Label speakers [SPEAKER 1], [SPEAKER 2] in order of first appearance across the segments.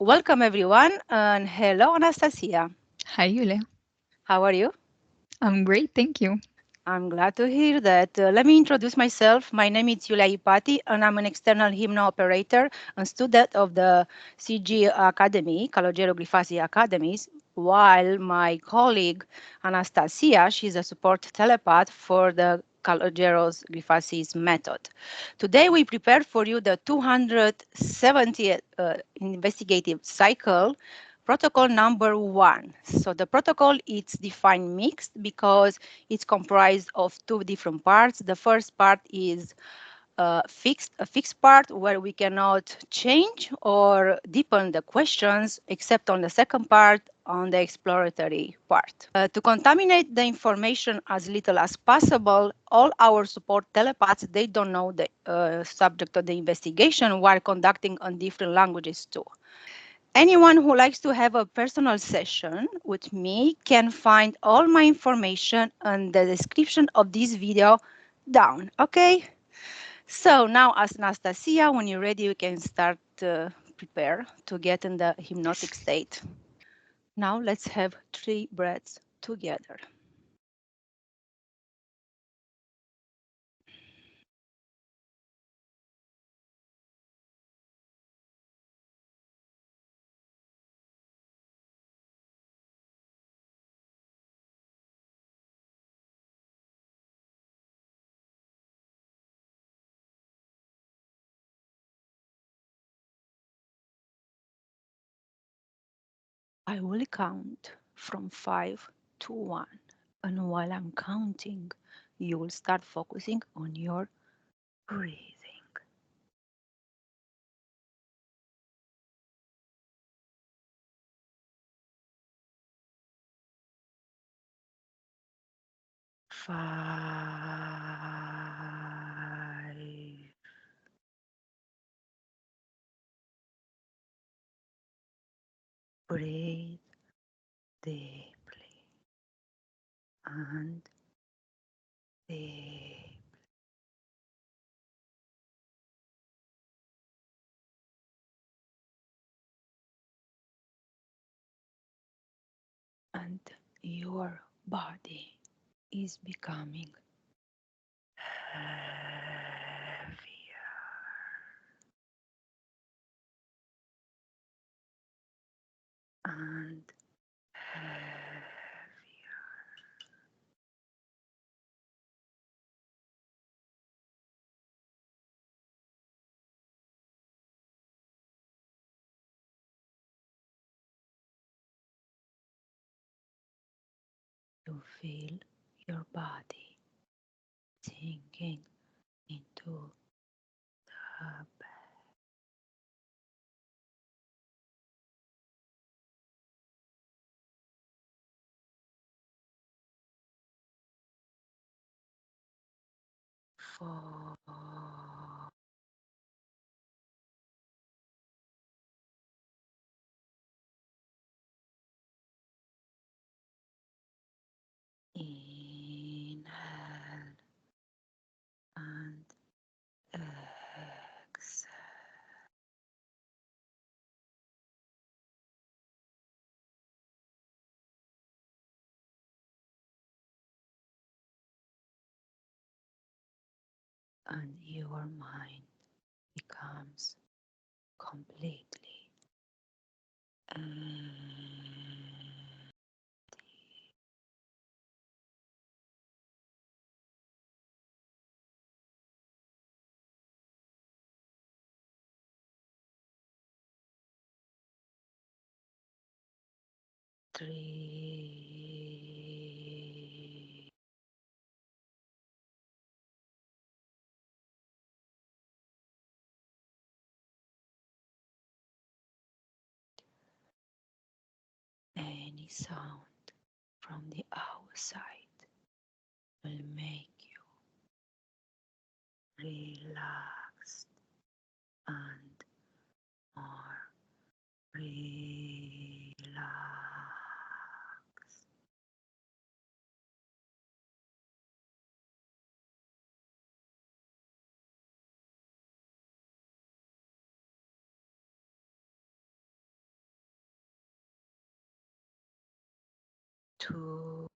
[SPEAKER 1] Welcome everyone, and hello Anastasia.
[SPEAKER 2] Hi, Iulia.
[SPEAKER 1] How are you?
[SPEAKER 2] I'm great, thank you.
[SPEAKER 1] I'm glad to hear that. Let me introduce myself. My name is Iulia Ipati, and I'm an external hypnoperator and student of the CG Academy, Calogero Grifasi Academies, while my colleague Anastasia, she's a support telepath for the Calogero's Grifasi's method. Today we prepared for you the 270th investigative cycle. Protocol number one. So the protocol is defined mixed because it's comprised of two different parts. The first part is a fixed part where we cannot change or deepen the questions, except on the second part, on the exploratory part. To contaminate the information as little as possible, all our support telepaths, they don't know the subject of the investigation while conducting on different languages too. Anyone who likes to have a personal session with me can find all my information in the description of this video down, okay? So now, as Anastasia, when you're ready, you can start to prepare to get in the hypnotic state. Now let's have 3 breaths together. I will count from 5 to 1. And while I'm counting, you will start focusing on your breathing. 5. Breathe deeply and deep. And your body is becoming heavier and heavier. You feel your body sinking into the bed. Four. Inhale and exhale. And your mind becomes completely empty. 3. Any sound from the outside will make you relaxed and more relaxed. 2,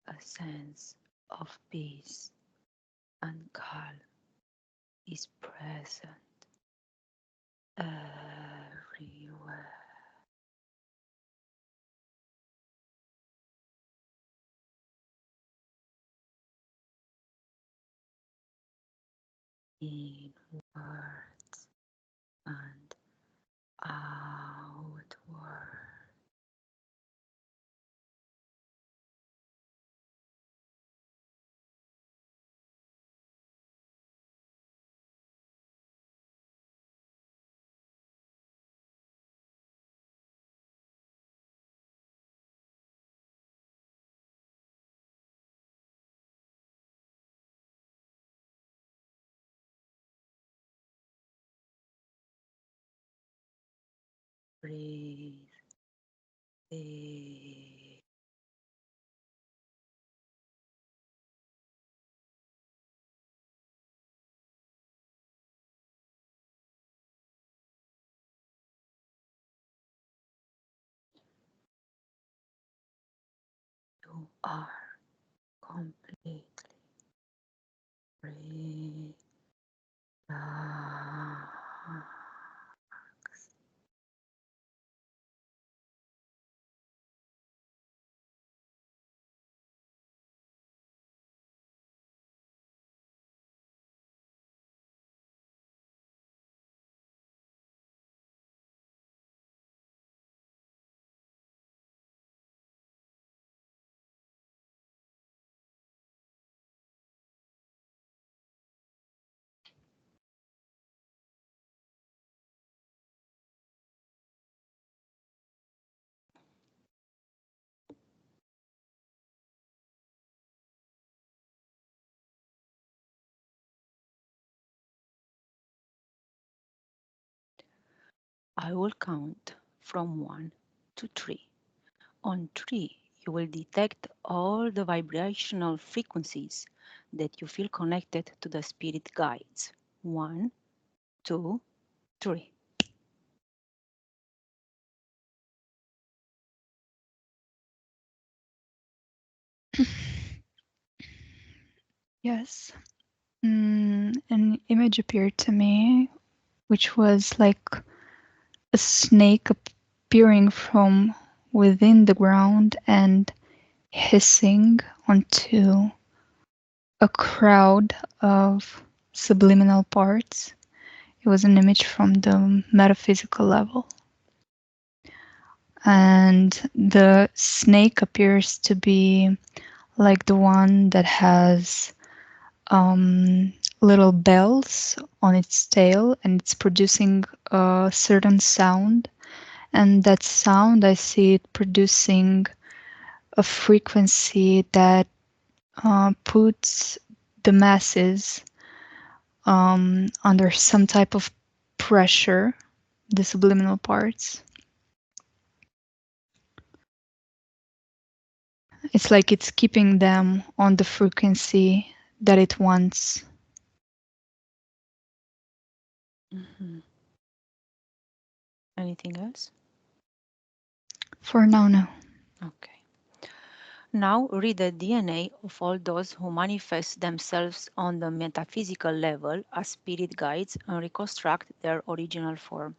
[SPEAKER 1] a sense of peace and calm is present everywhere. Inwards and outward. Breathe deep. You are completely relaxed. I will count from 1 to 3. On 3, you will detect all the vibrational frequencies that you feel connected to the spirit guides. 1, 2, 3.
[SPEAKER 2] Yes. An image appeared to me, which was like a snake appearing from within the ground and hissing onto a crowd of subliminal parts. It was an image from the metaphysical level. And the snake appears to be like the one that has little bells on its tail, and it's producing a certain sound. And that sound, I see it producing a frequency that puts the masses under some type of pressure, the subliminal parts. It's like it's keeping them on the frequency that it wants.
[SPEAKER 1] Mm-hmm. Anything else?
[SPEAKER 2] For now, no.
[SPEAKER 1] Okay. Now read the DNA of all those who manifest themselves on the metaphysical level as spirit guides and reconstruct their original form.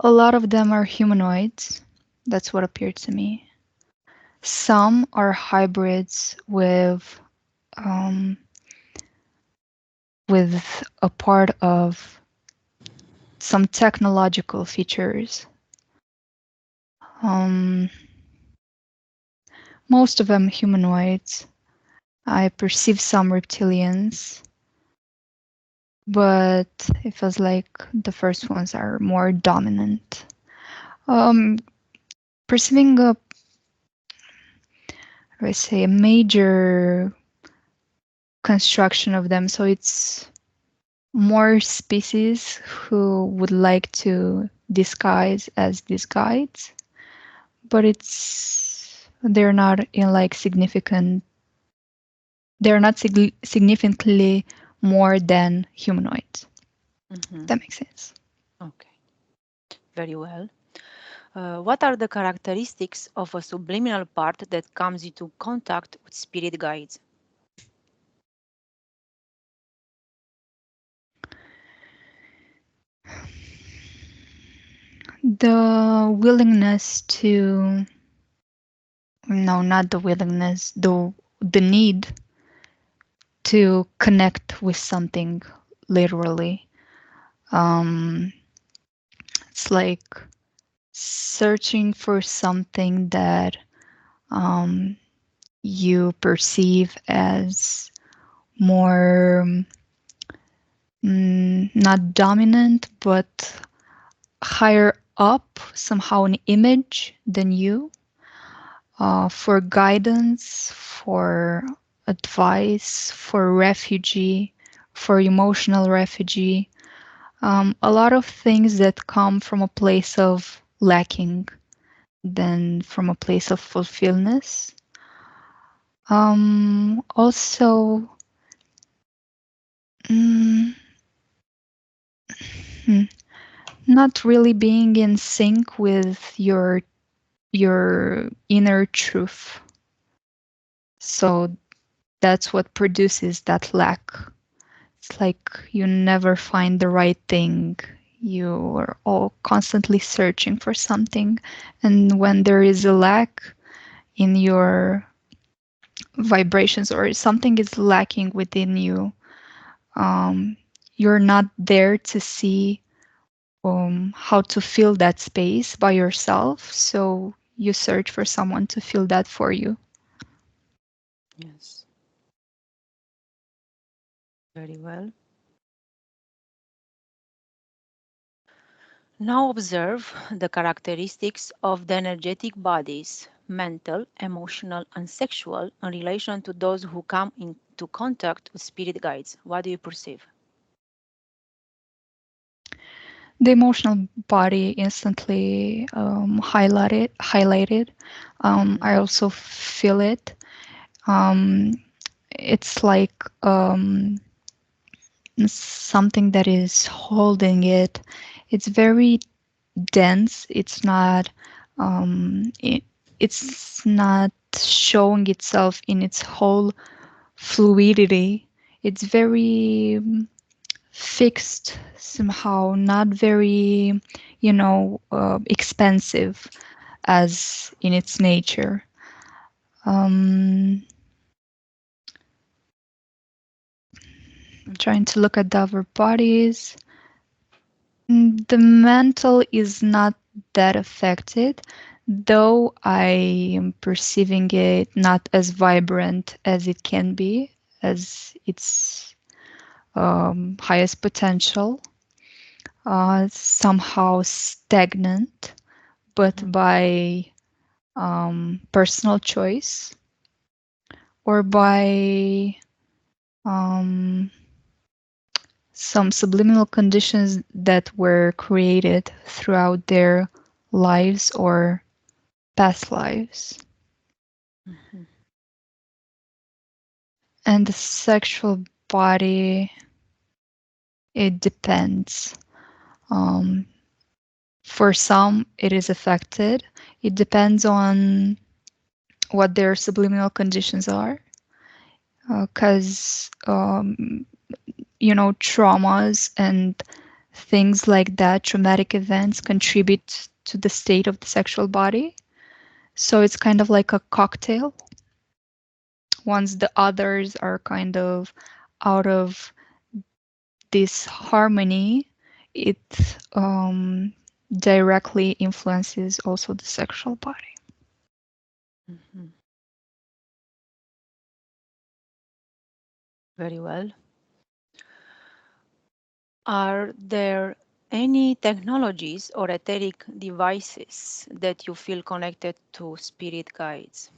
[SPEAKER 2] A lot of them are humanoids. That's what appeared to me. Some are hybrids um, with a part of some technological features. Um, most of them humanoids. I perceive some reptilians, but it feels like the first ones are more dominant. Um, perceiving I say, a major construction of them, so it's more species who would like to disguise as these guides, but they're not in like significant. They're not significantly more than humanoids. That makes sense.
[SPEAKER 1] Okay, very well. What are the characteristics of a subliminal part that comes into contact with spirit guides?
[SPEAKER 2] The willingness to, no, not the willingness, the need to connect with something literally. Um, it's like searching for something that um, you perceive as more not dominant, but higher up, somehow an image than you, for guidance, for advice, for refugee, for emotional refugee. A lot of things that come from a place of lacking than from a place of fulfillment. Also, mm, hmm, not really being in sync with your inner truth. So that's what produces that lack. It's like you never find the right thing. You are all constantly searching for something. And when there is a lack in your vibrations or something is lacking within you, um, you're not there to see how to fill that space by yourself. So you search for someone to fill that for you.
[SPEAKER 1] Yes, very well. Now observe the characteristics of the energetic bodies, mental, emotional, and sexual, in relation to those who come into contact with spirit guides. What do you perceive?
[SPEAKER 2] The emotional body instantly highlighted. I also feel it. Um, it's like something that is holding it. It's very dense. It's not showing itself in its whole fluidity. It's very fixed somehow, not very, expensive as in its nature. Um, Trying to look at the other bodies. The mental is not that affected, though I am perceiving it not as vibrant as it can be, as its highest potential, somehow stagnant, but by personal choice or by um, some subliminal conditions that were created throughout their lives or past lives. And the sexual body, it depends. Um, for some, it is affected. It depends on what their subliminal conditions are. Because, traumas and things like that, traumatic events, contribute to the state of the sexual body. So it's kind of like a cocktail. Once the others are kind of out of this harmony, it directly influences also the sexual body.
[SPEAKER 1] Mhm. Very well. Are there any technologies or etheric devices that you feel connected to spirit guides?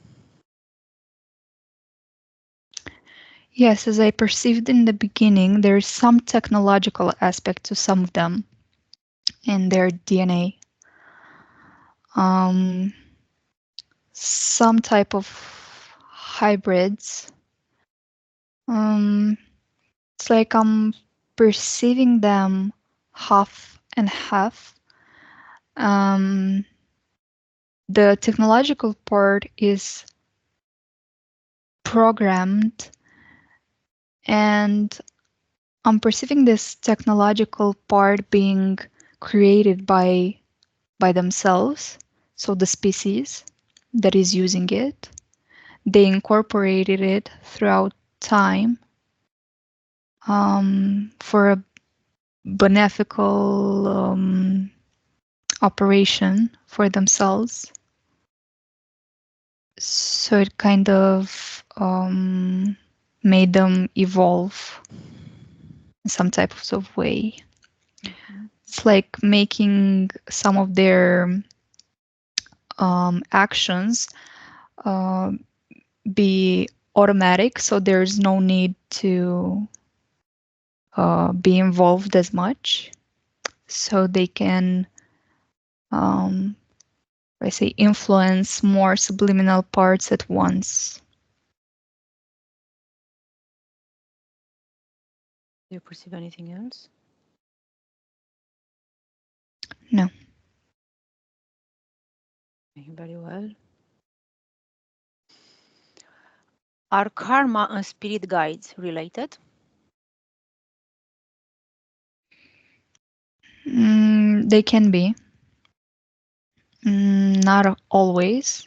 [SPEAKER 2] Yes, as I perceived in the beginning, there's some technological aspect to some of them. in their DNA. Um, some type of hybrids. Um, it's like I'm perceiving them half and half. Um, the technological part is programmed, and I'm perceiving this technological part being created by themselves. So the species that is using it, they incorporated it throughout time for a beneficial operation for themselves. So it kind of made them evolve in some type of way. It's like making some of their actions uh, be automatic, so there's no need to be involved as much. So they can, um, I say, influence more subliminal parts at once.
[SPEAKER 1] Do you perceive anything else?
[SPEAKER 2] No.
[SPEAKER 1] Very well. Are karma and spirit guides related?
[SPEAKER 2] They can be. Not always,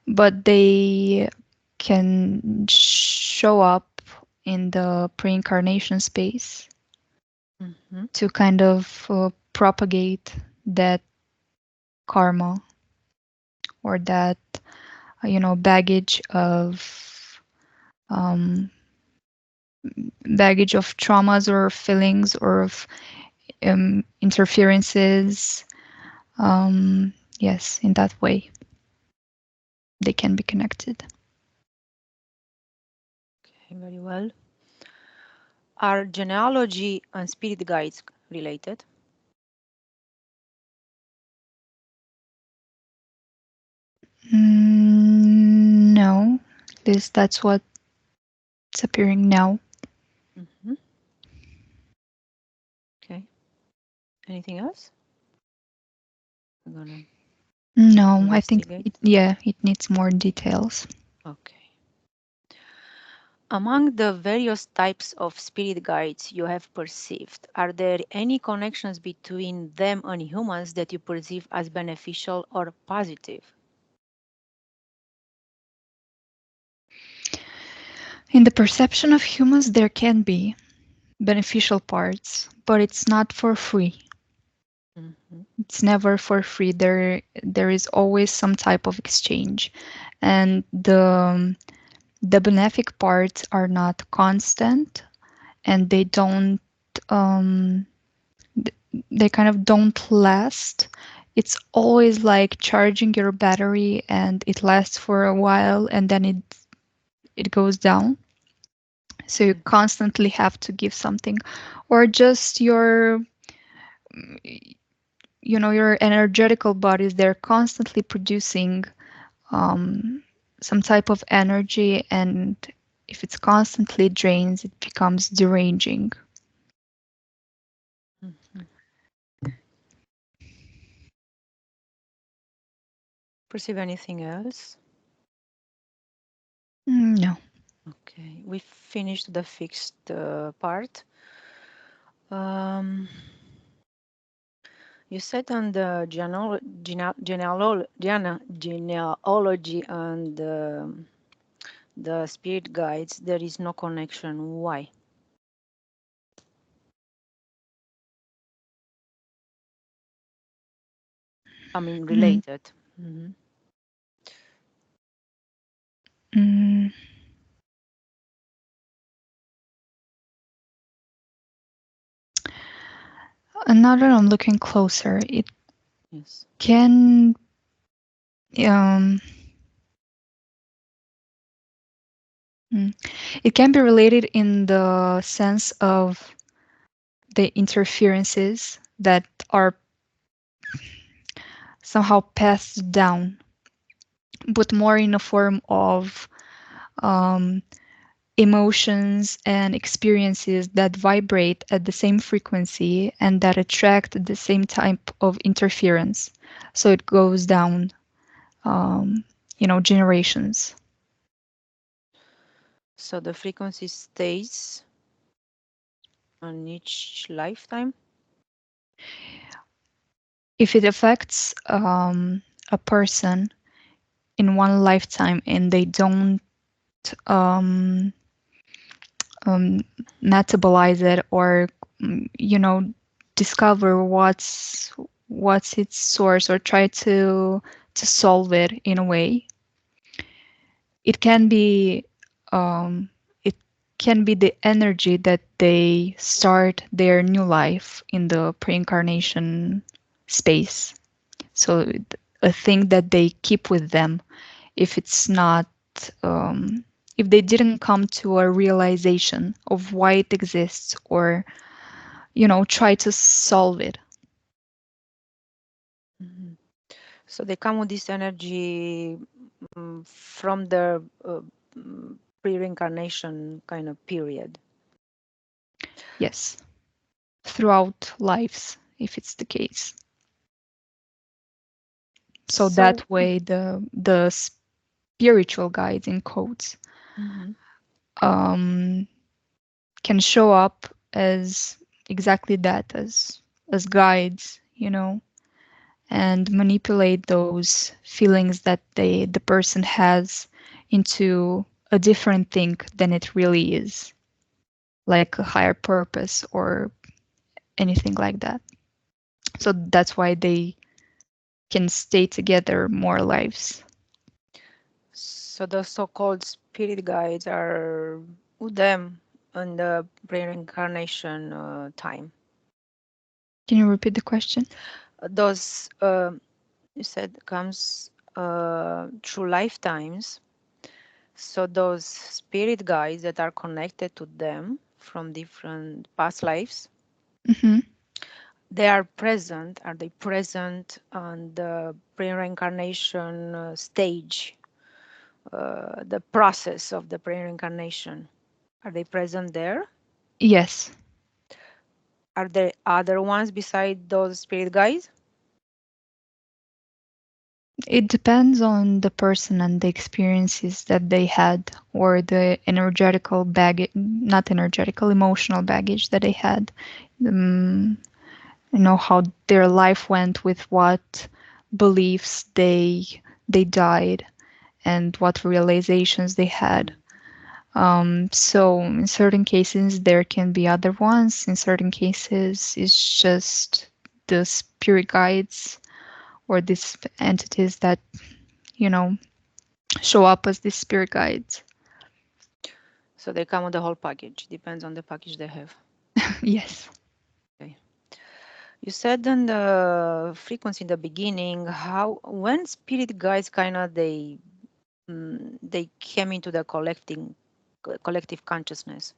[SPEAKER 2] but they can show up in the pre-incarnation space to kind of propagate that karma or that baggage of um, traumas or feelings or of interferences. Yes, in that way they can be connected.
[SPEAKER 1] Okay, very well. Are genealogy and spirit guides related?
[SPEAKER 2] No, at least that's what's appearing now.
[SPEAKER 1] Okay. Anything else? I'm gonna
[SPEAKER 2] No, I think
[SPEAKER 1] investigate.
[SPEAKER 2] it needs more details.
[SPEAKER 1] Okay. Among the various types of spirit guides you have perceived, are there any connections between them and humans that you perceive as beneficial or positive?
[SPEAKER 2] In the perception of humans, there can be beneficial parts, but it's not for free. It's never for free. There is always some type of exchange, and the benefic parts are not constant, and they don't um, they kind of don't last. It's always like charging your battery, and it lasts for a while, and then it goes down. So you constantly have to give something, or just your energetical bodies, they're constantly producing some type of energy, and if it's constantly drains, it becomes deranging.
[SPEAKER 1] Perceive anything else?
[SPEAKER 2] No.
[SPEAKER 1] Okay, we finished the fixed part. Um, you said on the genealogy and the spirit guides, there is no connection. Why? I mean,
[SPEAKER 2] Mm.
[SPEAKER 1] related.
[SPEAKER 2] Mm. And now that I'm looking closer, it
[SPEAKER 1] Yes.
[SPEAKER 2] can um, it can be related in the sense of the interferences that are somehow passed down, but more in a form of um, emotions and experiences that vibrate at the same frequency and that attract the same type of interference. So it goes down, um, generations.
[SPEAKER 1] So the frequency stays on each lifetime.
[SPEAKER 2] If it affects a person in one lifetime and they don't um, um, metabolize it or you know discover what's its source or try to solve it in a way, it can be um, it can be the energy that they start their new life in the pre-incarnation space. So a thing that they keep with them, if it's not um, if they didn't come to a realization of why it exists or try to solve it.
[SPEAKER 1] Mhm. So they come with this energy from the pre-reincarnation kind of period.
[SPEAKER 2] Yes, throughout lives, if it's the case. So
[SPEAKER 1] So,
[SPEAKER 2] that way the spiritual guides in quotes
[SPEAKER 1] mhm.
[SPEAKER 2] um, can show up as exactly that, as guides, and manipulate those feelings that the person has into a different thing than it really is, like a higher purpose or anything like that. So that's why they can stay together more lives.
[SPEAKER 1] So the so-called spirit guides are with them in the pre-reincarnation time.
[SPEAKER 2] Can you repeat the question?
[SPEAKER 1] Those you said comes through lifetimes. So those spirit guides that are connected to them from different past lives,
[SPEAKER 2] Hmm.
[SPEAKER 1] they are present. Are they present on the pre-reincarnation stage, the process of the pre-reincarnation? Are they present there?
[SPEAKER 2] Yes,
[SPEAKER 1] Are there other ones beside those spirit guides?
[SPEAKER 2] it depends on the person and the experiences that they had, or the energetical baggage, not energetical, emotional baggage that they had. Um, how their life went, with what beliefs they died, and what realizations they had. So in certain cases there can be other ones. In certain cases it's just the spirit guides or these entities that you know show up as these spirit guides.
[SPEAKER 1] So they come with the whole package. Depends on the package they have.
[SPEAKER 2] Yes.
[SPEAKER 1] Okay. You said in the frequency in the beginning how when spirit guides kind of they came into the collective consciousness.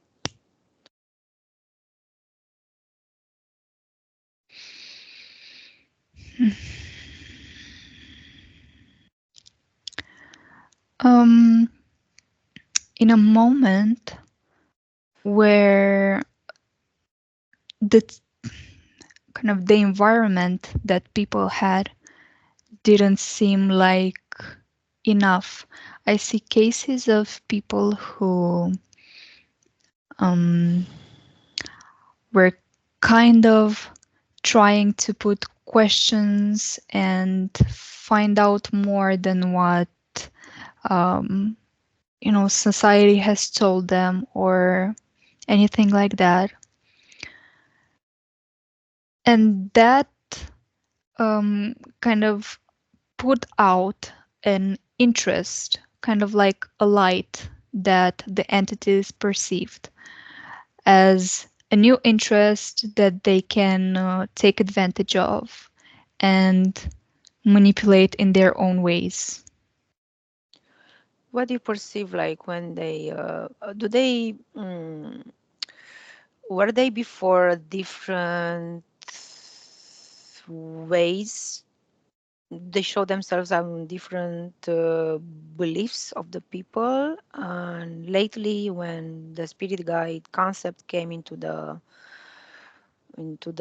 [SPEAKER 2] um in a moment where the kind of the environment that people had didn't seem like enough. I see cases of people who um, were kind of trying to put questions and find out more than what um, society has told them or anything like that. And that kind of put out an interest, kind of like a light that the entities perceived as a new interest that they can take advantage of and manipulate in their own ways.
[SPEAKER 1] What do you perceive like when they do they were they before different ways they show themselves on different beliefs of the people. And lately, when the spirit guide concept came into the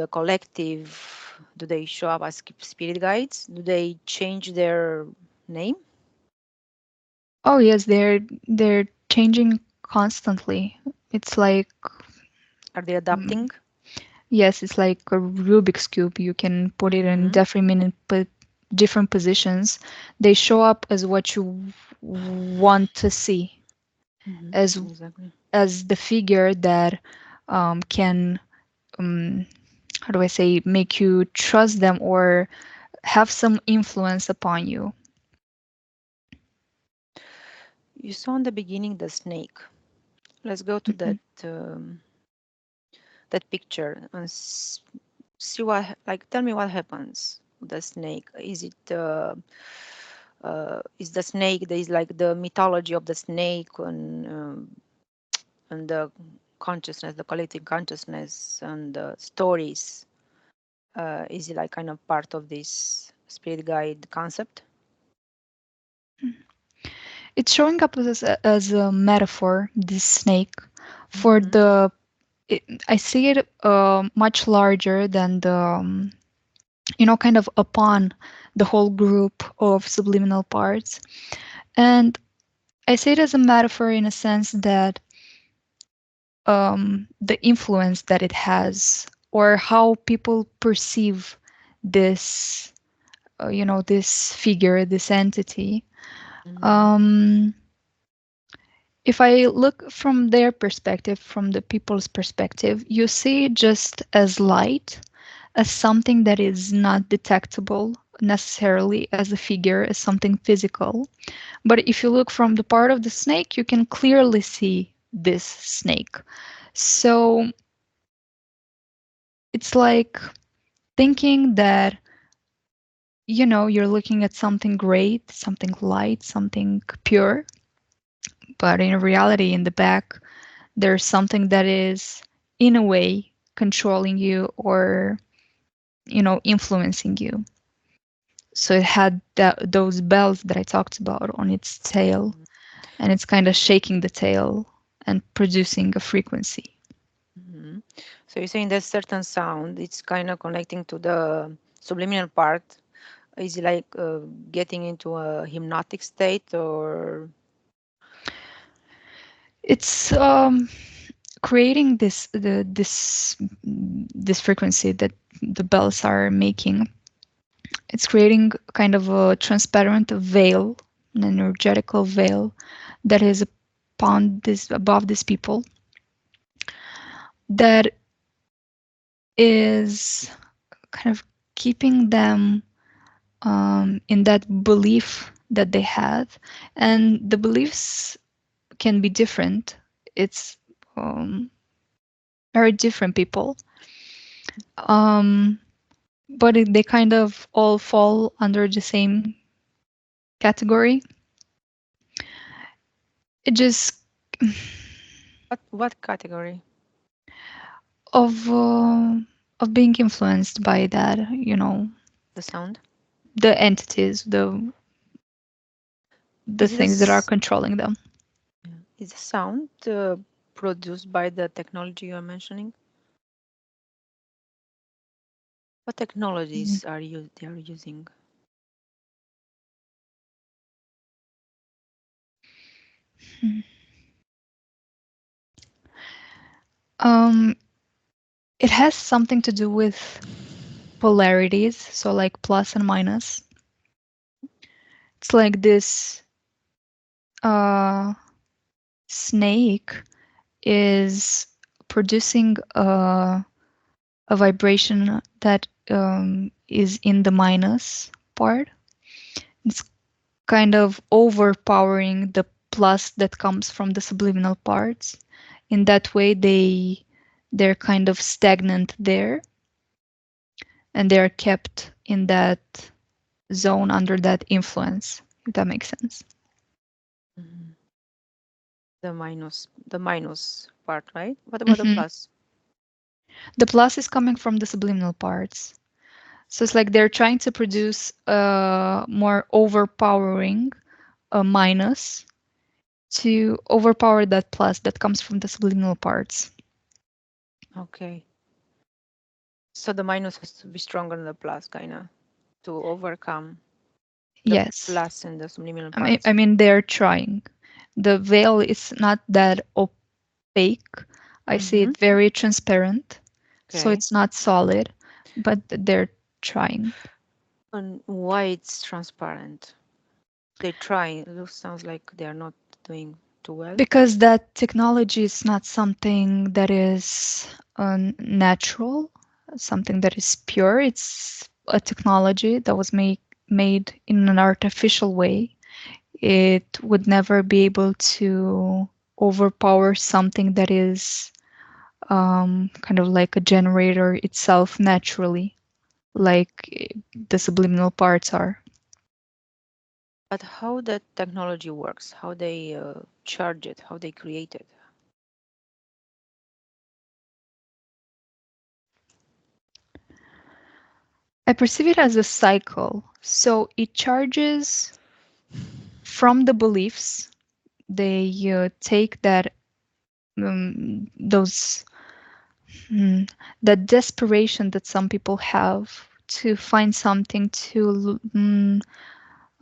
[SPEAKER 1] collective, do they show up as spirit guides? Do they change their name?
[SPEAKER 2] Oh yes, they're changing constantly. It's like
[SPEAKER 1] Are they
[SPEAKER 2] mm,
[SPEAKER 1] adapting?
[SPEAKER 2] yes, it's like a Rubik's cube. You can put it in
[SPEAKER 1] Mm-hmm.
[SPEAKER 2] different positions. They show up as what you want to see, as
[SPEAKER 1] Mm-hmm. Exactly.
[SPEAKER 2] as the figure that can um, how do I say, make you trust them or have some influence upon you.
[SPEAKER 1] You saw in the beginning the snake. Let's go to
[SPEAKER 2] Mhm.
[SPEAKER 1] that picture and see what like tell me what happens with the snake. Is the snake, there is like the mythology of the snake and the consciousness, the collective consciousness and the stories, is it like kind of part of this spirit guide concept?
[SPEAKER 2] It's showing up as a metaphor, this snake, for
[SPEAKER 1] Mm-hmm.
[SPEAKER 2] the. I see it much larger than the, kind of upon the whole group of subliminal parts. And I see it as a metaphor in a sense that the influence that it has, or how people perceive this, this figure, this entity.
[SPEAKER 1] Mm-hmm.
[SPEAKER 2] Um, if I look from their perspective, from the people's perspective, you see it just as light, as something that is not detectable necessarily as a figure, as something physical. But if you look from the part of the snake, you can clearly see this snake. So it's like thinking that, you're looking at something great, something light, something pure, but in reality, in the back, there's something that is, in a way, controlling you or, influencing you. So it had those bells that I talked about on its tail, and it's kind of shaking the tail and producing a frequency.
[SPEAKER 1] Mm-hmm. So you're saying that certain sound, it's kind of connecting to the subliminal part. Is it like getting into a hypnotic state or?
[SPEAKER 2] It's creating this frequency that the bells are making. It's creating kind of a transparent veil, an energetical veil that is upon this above these people, that is kind of keeping them in that belief that they have, and the beliefs can be different. It's um, very different people, um, but they kind of all fall under the same category. It just
[SPEAKER 1] What category?
[SPEAKER 2] of uh, of being influenced by that,
[SPEAKER 1] The sound?
[SPEAKER 2] the entities, the
[SPEAKER 1] Is it a
[SPEAKER 2] things that are controlling them.
[SPEAKER 1] is the sound produced by the technology you're mentioning? What technologies are you they are using?
[SPEAKER 2] Mhm. Um, it has something to do with polarities, so like plus and minus. It's like this uh, snake is producing a vibration that is in the minus part. It's kind of overpowering the plus that comes from the subliminal parts. In that way, they're kind of stagnant there, and they're kept in that zone under that influence. If that makes sense.
[SPEAKER 1] Mhm. The minus part, right? What about the
[SPEAKER 2] Hmm.
[SPEAKER 1] plus?
[SPEAKER 2] The plus is coming from the subliminal parts. So it's like they're trying to produce a more overpowering minus to overpower that plus that comes from the subliminal parts.
[SPEAKER 1] Okay. So the minus has to be stronger than the plus, kind of, to overcome the
[SPEAKER 2] Yes.
[SPEAKER 1] plus and the subliminal
[SPEAKER 2] I mean,
[SPEAKER 1] parts.
[SPEAKER 2] I mean they're trying. The veil is not that opaque. I see
[SPEAKER 1] Mm-hmm.
[SPEAKER 2] it very transparent, so
[SPEAKER 1] Okay.
[SPEAKER 2] it's not solid, but they're trying.
[SPEAKER 1] And why it's transparent? They try. It sounds like they are not doing too well.
[SPEAKER 2] Because that technology is not something that is natural, something that is pure. It's a technology that was made in an artificial way. It would never be able to overpower something that is kind of like a generator itself naturally, like the subliminal parts are.
[SPEAKER 1] But how that technology works, how they charge it, how they create it.
[SPEAKER 2] I perceive it as a cycle. So it charges from the beliefs. They take those mm, that desperation that some people have to find something to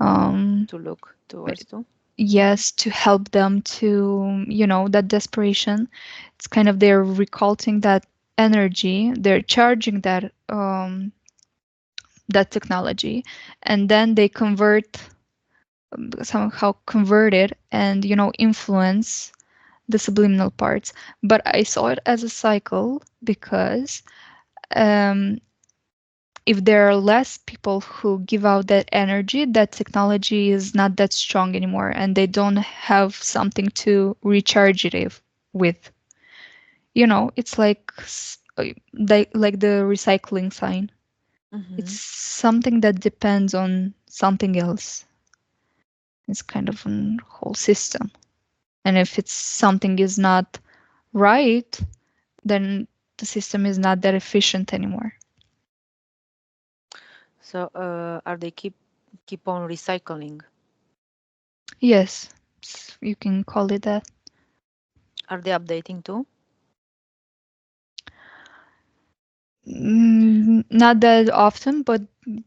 [SPEAKER 2] um,
[SPEAKER 1] To look towards to.
[SPEAKER 2] yes, to help them to, that desperation. It's kind of they're recalling that energy, they're charging that technology, and then they somehow convert it and influence the subliminal parts. But I saw it as a cycle because um, if there are less people who give out that energy, that technology is not that strong anymore, and they don't have something to recharge it with. It's like the recycling sign. It's
[SPEAKER 1] Mm-hmm.
[SPEAKER 2] something that depends on something else. It's kind of a whole system. And if it's something is not right, then the system is not that efficient anymore.
[SPEAKER 1] So are they keep on recycling?
[SPEAKER 2] Yes, you can call it that.
[SPEAKER 1] Are they updating too?
[SPEAKER 2] Not that often, but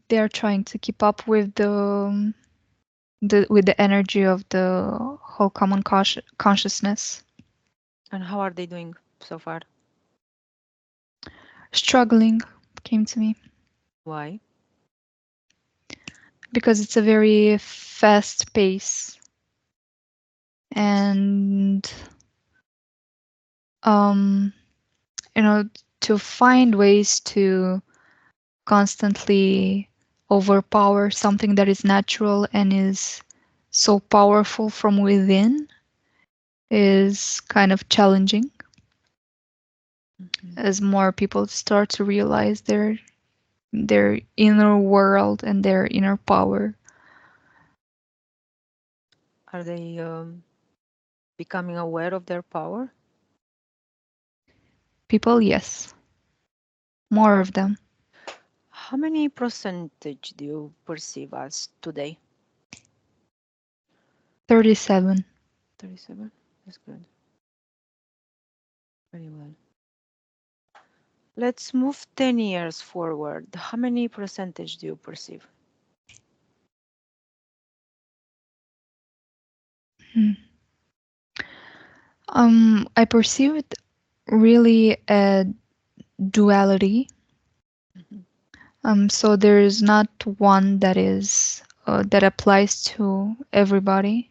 [SPEAKER 2] they're trying to keep up with the energy of the whole common consciousness.
[SPEAKER 1] And how are they doing so far?
[SPEAKER 2] Struggling came to me
[SPEAKER 1] Why?
[SPEAKER 2] because it's a very fast pace, and um, you know, to find ways to constantly overpower something that is natural and is so powerful from within is kind of challenging
[SPEAKER 1] Mm-hmm.
[SPEAKER 2] as more people start to realize their inner world and their inner power.
[SPEAKER 1] Are they becoming aware of their power?
[SPEAKER 2] People, yes, more of them.
[SPEAKER 1] How many percentage do you perceive as today?
[SPEAKER 2] 37.
[SPEAKER 1] 37? That's good. Very well. Let's move 10 years forward. How many percentage do you perceive?
[SPEAKER 2] Hmm. I perceive it really a duality.
[SPEAKER 1] Mhm.
[SPEAKER 2] So there is not one that applies to everybody.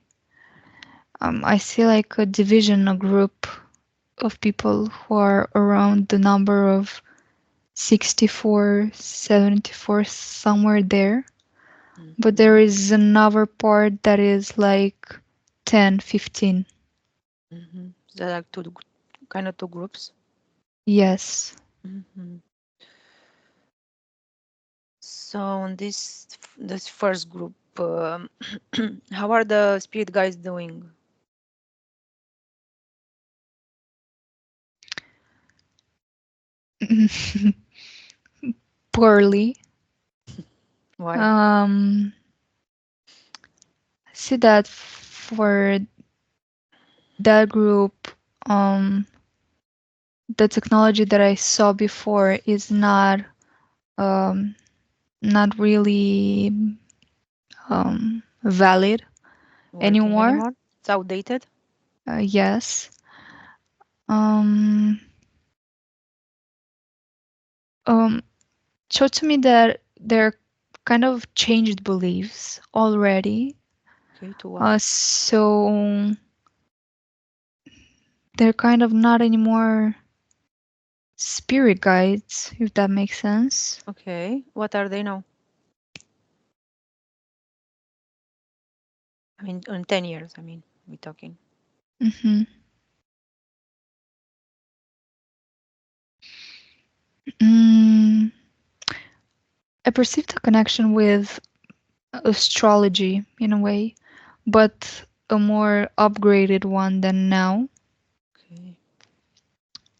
[SPEAKER 2] I see like a division, a group of people who are around the number of 64, 74, somewhere there. But there
[SPEAKER 1] Mhm.
[SPEAKER 2] is another part that is like 10, 15.
[SPEAKER 1] Mhm. There are kind of two groups.
[SPEAKER 2] Yes.
[SPEAKER 1] Mhm. So in this first group, how are the spirit guides doing?
[SPEAKER 2] Poorly.
[SPEAKER 1] Why?
[SPEAKER 2] Um, See that for that group, um, the technology that I saw before is um, not really valid
[SPEAKER 1] Working
[SPEAKER 2] anymore.
[SPEAKER 1] anymore? It's outdated?
[SPEAKER 2] Yes. Um, um, Showed to me that they're kind of changed beliefs already.
[SPEAKER 1] Okay, to what?
[SPEAKER 2] So they're kind of not anymore spirit guides, if that makes sense.
[SPEAKER 1] Okay, what are they now? I mean, in 10 years, I mean, we're talking.
[SPEAKER 2] hmm Mm, I perceived a connection with astrology in a way, but a more upgraded one than now.
[SPEAKER 1] Okay,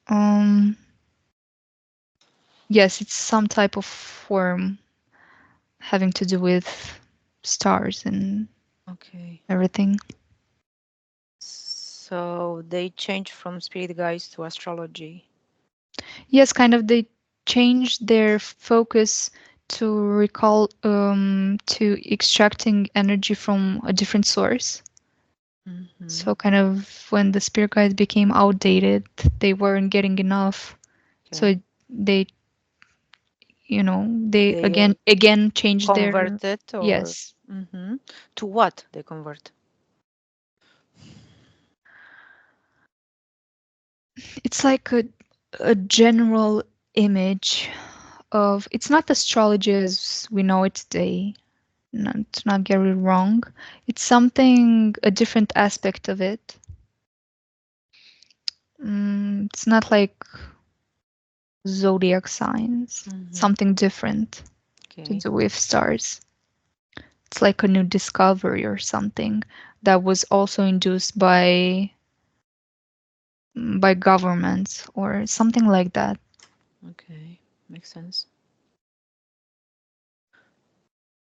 [SPEAKER 2] Um, yes, it's some type of form having to do with stars and
[SPEAKER 1] okay.
[SPEAKER 2] everything.
[SPEAKER 1] So they changed from spirit guides to astrology.
[SPEAKER 2] Yes, kind of they changed their focus to recall to extracting energy from a different source.
[SPEAKER 1] Mm-hmm.
[SPEAKER 2] So kind of when the spirit guides became outdated, they weren't getting enough. So
[SPEAKER 1] Okay.
[SPEAKER 2] they, they
[SPEAKER 1] They
[SPEAKER 2] again changed their.
[SPEAKER 1] converted or
[SPEAKER 2] Yes.
[SPEAKER 1] mm-hmm. To what they convert?
[SPEAKER 2] It's like a general image of, it's not astrology as we know it today. Not to not get it wrong. It's something, a different aspect of it. It's not like zodiac signs.
[SPEAKER 1] Mm-hmm.
[SPEAKER 2] Something different to
[SPEAKER 1] Okay.
[SPEAKER 2] do with stars. It's like a new discovery or something that was also induced by governments or something like that.
[SPEAKER 1] Okay. Makes sense.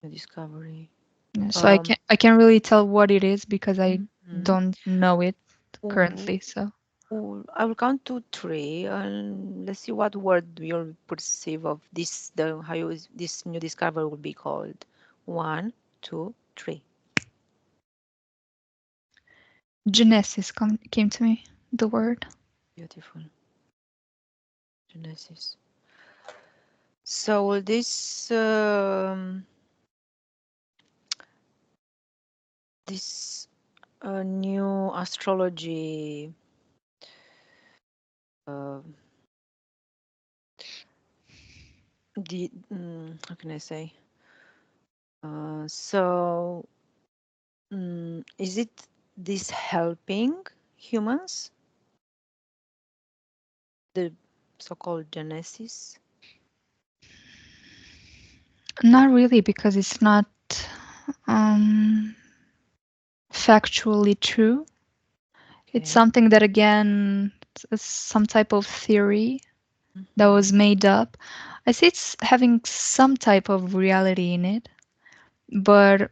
[SPEAKER 1] The discovery.
[SPEAKER 2] Yeah, so
[SPEAKER 1] Um.
[SPEAKER 2] I can't really tell what it is because I
[SPEAKER 1] Mhm.
[SPEAKER 2] don't know it
[SPEAKER 1] Ooh,
[SPEAKER 2] currently. So
[SPEAKER 1] ooh, I will count to three, and let's see what word you'll perceive of this. The how you, this new discovery will be called. One, two, three.
[SPEAKER 2] Genesis came to me, the word.
[SPEAKER 1] Beautiful. Genesis. So this new astrology. Uh, how can I say? So is it this helping humans? The so-called Genesis.
[SPEAKER 2] Not really, because it's not um, factually true. It's
[SPEAKER 1] Okay.
[SPEAKER 2] something that, again, it's some type of theory that was
[SPEAKER 1] Mhm.
[SPEAKER 2] made up. I see it's having some type of reality in it, but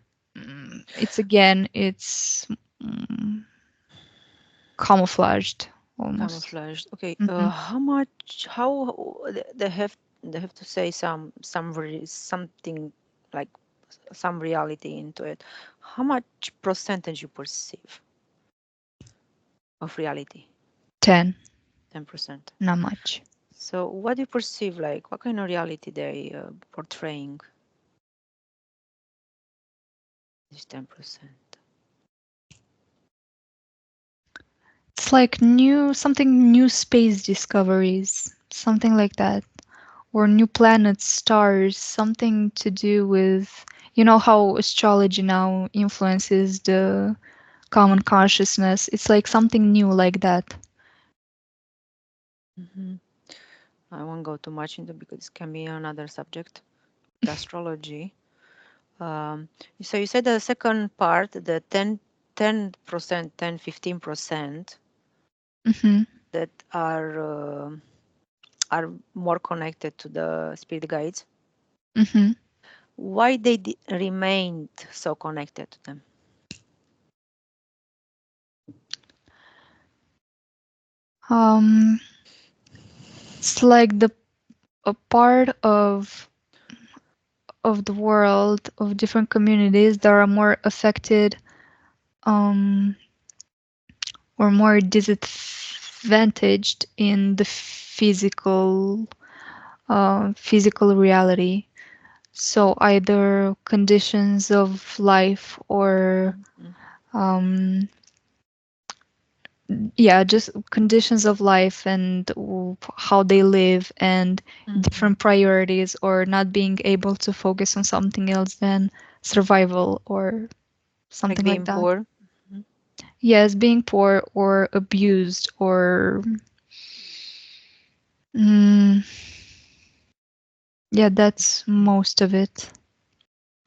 [SPEAKER 2] it's mm, camouflaged almost.
[SPEAKER 1] Camouflaged. Okay.
[SPEAKER 2] hmm
[SPEAKER 1] How much? How they have to say something like some reality into it. How much percentage you perceive of reality?
[SPEAKER 2] 10,
[SPEAKER 1] 10%.
[SPEAKER 2] not much.
[SPEAKER 1] So what do you perceive like? What kind of reality they portraying? This 10%.
[SPEAKER 2] It's like something new space discoveries, something like that. Or new planets, stars, something to do with, how astrology now influences the common consciousness. It's like something new like that.
[SPEAKER 1] Hmm. I won't go too much into because this can be another subject. The astrology. Um, so you said the second part, the 10%, 10-15%
[SPEAKER 2] hmm
[SPEAKER 1] that are more connected to the spirit guides.
[SPEAKER 2] hmm
[SPEAKER 1] Why they remained so connected to them?
[SPEAKER 2] Um, it's like the a part of the world of different communities that are more affected um, or more disadvantaged in the physical reality. So either conditions of life or
[SPEAKER 1] Mhm,
[SPEAKER 2] um, yeah, just conditions of life and how they live and
[SPEAKER 1] mhm.
[SPEAKER 2] different priorities or not being able to focus on something else than survival or
[SPEAKER 1] Like
[SPEAKER 2] something like
[SPEAKER 1] being
[SPEAKER 2] that.
[SPEAKER 1] poor. Mhm,
[SPEAKER 2] Yes, being poor or abused or mm, yeah, that's most of it.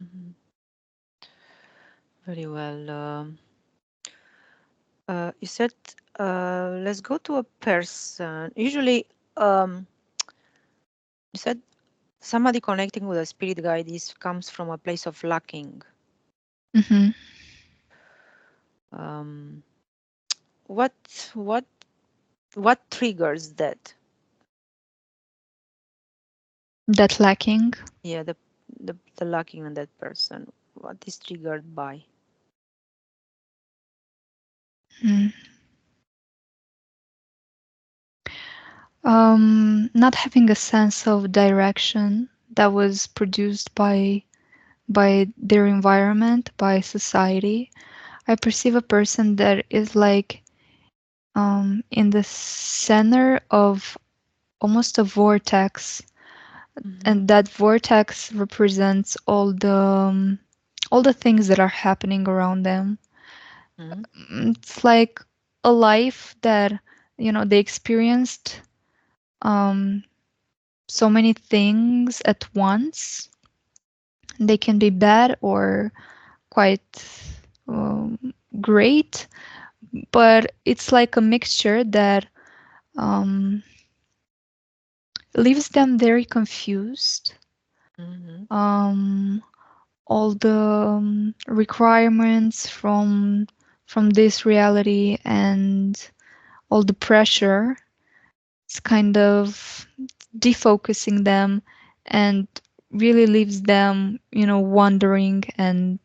[SPEAKER 1] mhm. Very well. You said, let's go to a person. Usually, you said somebody connecting with a spirit guide is comes from a place of lacking.
[SPEAKER 2] Hmm.
[SPEAKER 1] Um, what what what triggers that?
[SPEAKER 2] That lacking.
[SPEAKER 1] Yeah, the lacking in that person. What is triggered by?
[SPEAKER 2] Mm. Not having a sense of direction that was produced by their environment, by society. I perceive a person that is like in the center of almost a vortex,
[SPEAKER 1] Mm-hmm.
[SPEAKER 2] and that vortex represents all the things that are happening around them.
[SPEAKER 1] Mm-hmm.
[SPEAKER 2] It's like a life that they experienced um, so many things at once. They can be bad or quite great, but it's like a mixture that um, leaves them very confused.
[SPEAKER 1] Mm-hmm.
[SPEAKER 2] Um, all the requirements from this reality and all the pressure, it's kind of defocusing them and really leaves them, wondering and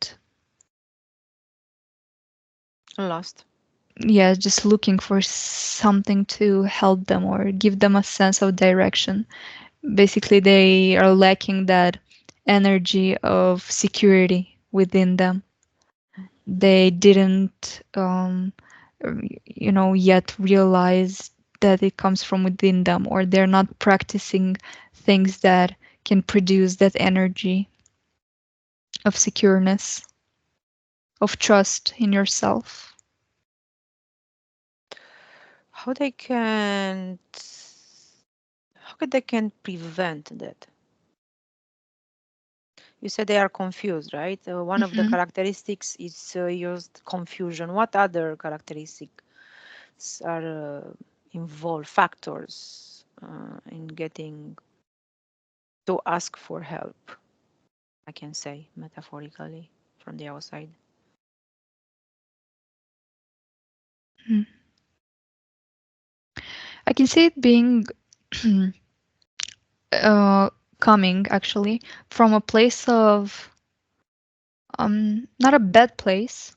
[SPEAKER 1] Lost.
[SPEAKER 2] yeah, just looking for something to help them or give them a sense of direction. Basically, they are lacking that energy of security within them.
[SPEAKER 1] Mm-hmm.
[SPEAKER 2] They didn't, yet realize that it comes from within them, or they're not practicing things that can produce that energy of secureness, of trust in yourself.
[SPEAKER 1] How they can how could they can prevent that? You said they are confused, right? One of the
[SPEAKER 2] Hmm.
[SPEAKER 1] characteristics is used confusion. What other characteristics are involved, factors in getting to ask for help? I can say metaphorically from the outside.
[SPEAKER 2] I can see it being uh, coming actually from a place of not a bad place.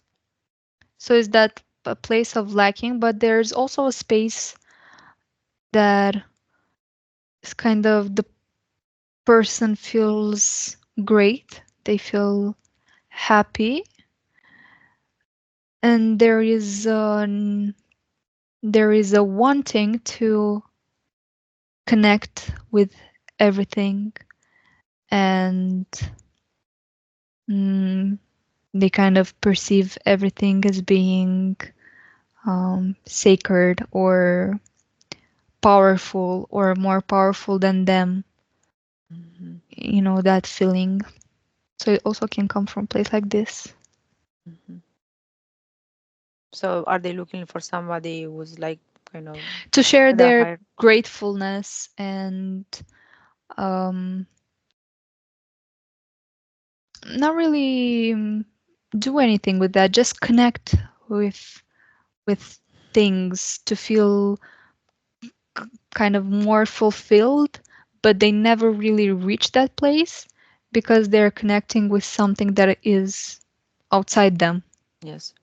[SPEAKER 2] So is that a place of lacking, but there's also a space that is kind of the person feels great. They feel happy, and there is a wanting to connect with everything, and mm, they kind of perceive everything as being sacred or powerful or more powerful than them.
[SPEAKER 1] Hmm.
[SPEAKER 2] That feeling. So it also can come from a place like this.
[SPEAKER 1] Hmm. So are they looking for somebody who's like kind of
[SPEAKER 2] To share
[SPEAKER 1] at a
[SPEAKER 2] their
[SPEAKER 1] higher?
[SPEAKER 2] gratefulness and um, Not really do anything with that. Just connect with things to feel kind of more fulfilled, but they never really reach that place because they're connecting with something that is outside them.
[SPEAKER 1] Yes.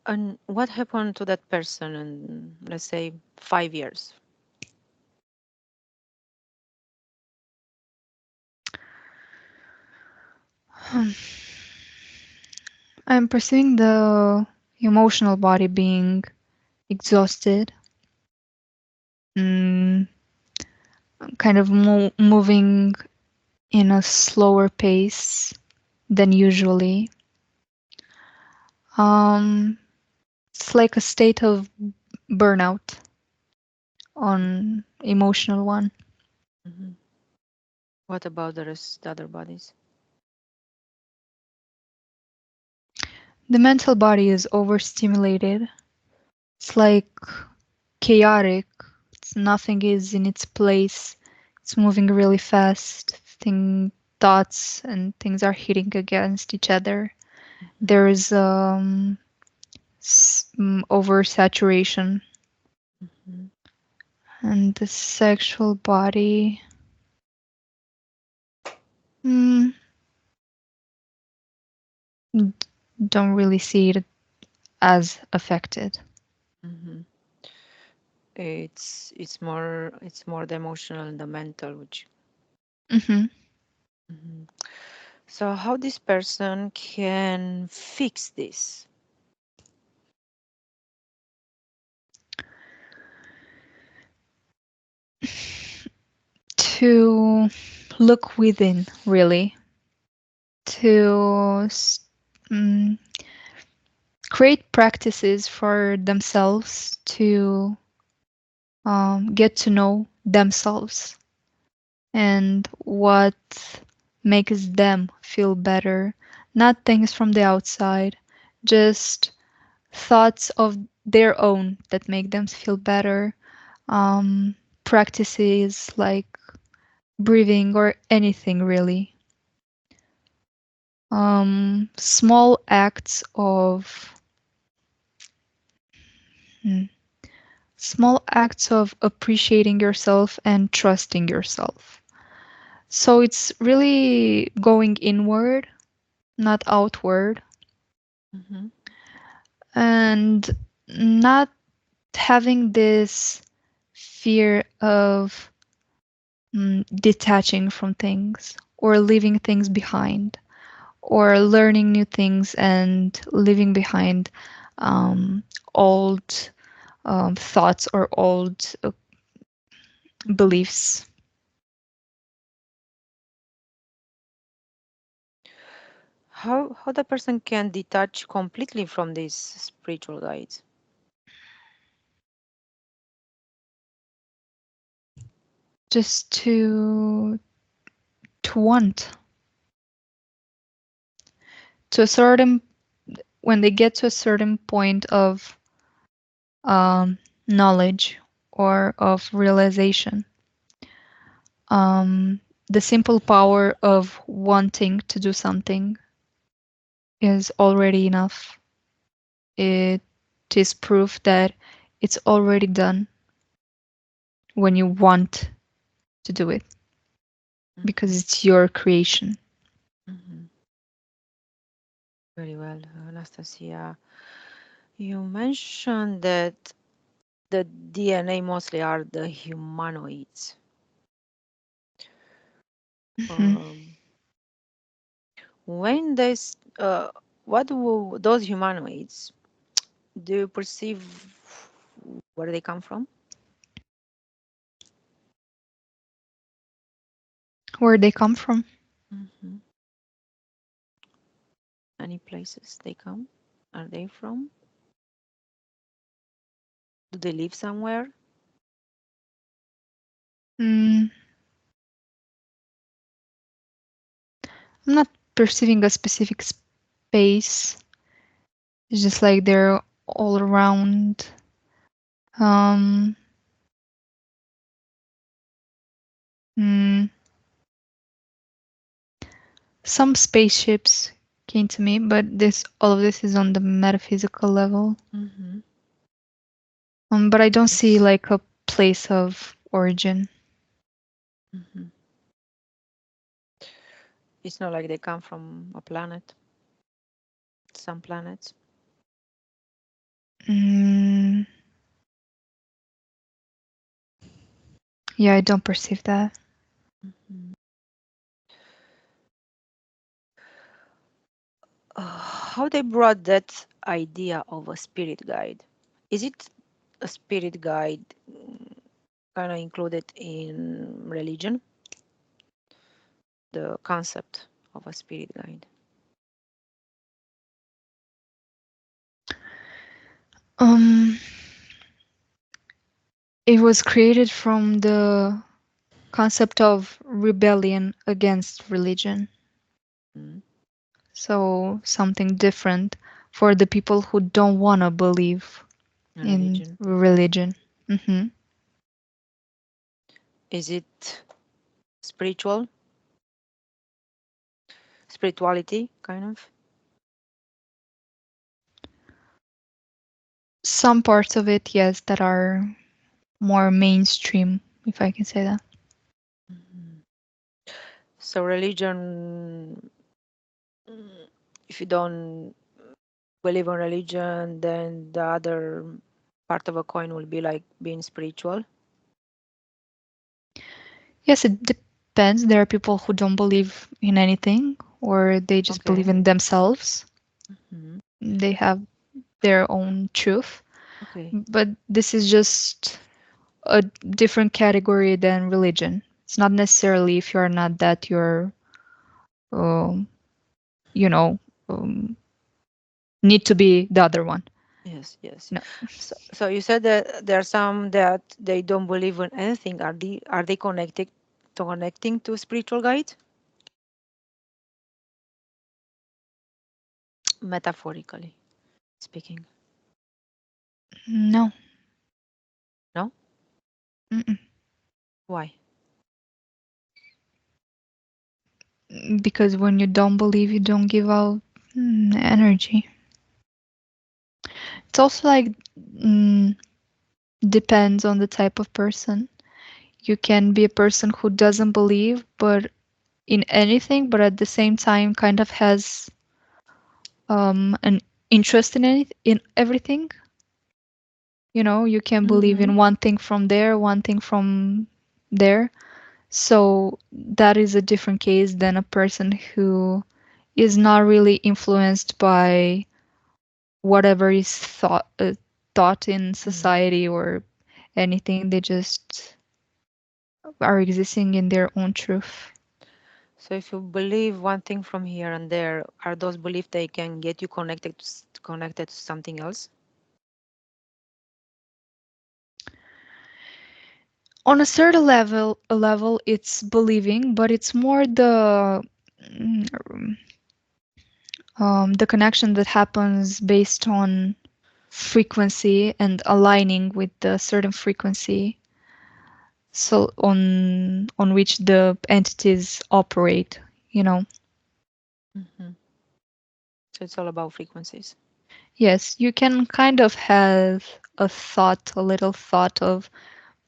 [SPEAKER 1] And what happened to that person in, let's say, 5 years?
[SPEAKER 2] I'm perceiving the emotional body being exhausted, mm, kind of moving in a slower pace than usually. Um, it's like a state of burnout on emotional one.
[SPEAKER 1] Hmm. What about the rest, the other bodies?
[SPEAKER 2] The mental body is overstimulated. It's like chaotic. Nothing is in its place. It's moving really fast. Thoughts and things are hitting against each other.
[SPEAKER 1] Hmm.
[SPEAKER 2] There is oversaturation,
[SPEAKER 1] Hmm.
[SPEAKER 2] and the sexual body. Mm, don't really see it as affected.
[SPEAKER 1] Hmm. It's more the emotional and the mental, which.
[SPEAKER 2] Hmm.
[SPEAKER 1] Mhm. So how this person can fix this?
[SPEAKER 2] To look within, really, to create practices for themselves to get to know themselves and what makes them feel better. Not things from the outside, just thoughts of their own that make them feel better. Um, Practices like breathing or anything really. Small acts of hmm, small acts of appreciating yourself and trusting yourself. So it's really going inward, not outward,
[SPEAKER 1] Hmm.
[SPEAKER 2] and not having this fear of detaching from things or leaving things behind or learning new things and leaving behind um, old thoughts or old
[SPEAKER 1] Hmm.
[SPEAKER 2] beliefs.
[SPEAKER 1] How the person can detach completely from these spiritual guides?
[SPEAKER 2] Just to want to a certain when they get to a certain point of um, knowledge or of realization, um, the simple power of wanting to do something is already enough. It is proof that it's already done when you want to do it because
[SPEAKER 1] Hmm.
[SPEAKER 2] it's your creation.
[SPEAKER 1] Hmm. Very well, Anastasia. You mentioned that the DNA mostly are the humanoids.
[SPEAKER 2] Mhm.
[SPEAKER 1] Um, when this, what do those humanoids, do you perceive where they come from?
[SPEAKER 2] Where they come from?
[SPEAKER 1] Hmm. Any places they come? Are they from? Do they live somewhere?
[SPEAKER 2] Mm, I'm not perceiving a specific space. It's just like they're all around. Um, mm, Some spaceships came to me, but all of this is on the metaphysical level.
[SPEAKER 1] Mm-hmm.
[SPEAKER 2] But I don't see
[SPEAKER 1] Yes.
[SPEAKER 2] like a place of origin.
[SPEAKER 1] Mm-hmm. It's not like they come from a planet, some planets.
[SPEAKER 2] Mm, yeah, I don't perceive that.
[SPEAKER 1] Mm-hmm. How they brought that idea of a spirit guide? Is it a spirit guide kind of included in religion? The concept of a spirit guide.
[SPEAKER 2] Um, it was created from the concept of rebellion against religion.
[SPEAKER 1] Mm,
[SPEAKER 2] So something different for the people who don't want to believe
[SPEAKER 1] a
[SPEAKER 2] in
[SPEAKER 1] religion.
[SPEAKER 2] religion. Hmm.
[SPEAKER 1] Is it spiritual? Spirituality, kind of?
[SPEAKER 2] Some parts of it, yes, that are more mainstream, if I can say that.
[SPEAKER 1] Mhm. So religion, mm, if you don't believe in religion, then the other part of a coin will be like being spiritual.
[SPEAKER 2] Yes, it depends. There are people who don't believe in anything, or they just believe
[SPEAKER 1] Okay.
[SPEAKER 2] in themselves.
[SPEAKER 1] Mhm.
[SPEAKER 2] They have their own truth.
[SPEAKER 1] Okay.
[SPEAKER 2] But this is just a different category than religion. It's not necessarily if you're not that you're, um, you know, um, need to be the other one.
[SPEAKER 1] Yes, yes.
[SPEAKER 2] No.
[SPEAKER 1] So you said that there are some that they don't believe in anything. Are they connecting to spiritual guides? Metaphorically speaking.
[SPEAKER 2] No.
[SPEAKER 1] No?
[SPEAKER 2] Mm-mm.
[SPEAKER 1] Why?
[SPEAKER 2] Because when you don't believe, you don't give out energy. It's also like mm, depends on the type of person. You can be a person who doesn't believe but in anything, but at the same time kind of has an interest in everything. You can believe
[SPEAKER 1] Mm-hmm.
[SPEAKER 2] in one thing from there, one thing from there. So that is a different case than a person who is not really influenced by whatever is thought in
[SPEAKER 1] Mm.
[SPEAKER 2] society or anything. They just are existing in their own truth.
[SPEAKER 1] So if you believe one thing from here and there, are those beliefs they can get you connected to something else?
[SPEAKER 2] On a certain level, it's believing, but it's more mm, the connection that happens based on frequency and aligning with the certain frequency, so on which the entities operate. You know,
[SPEAKER 1] Mm-hmm. So it's all about frequencies.
[SPEAKER 2] yes, you can kind of have a little thought of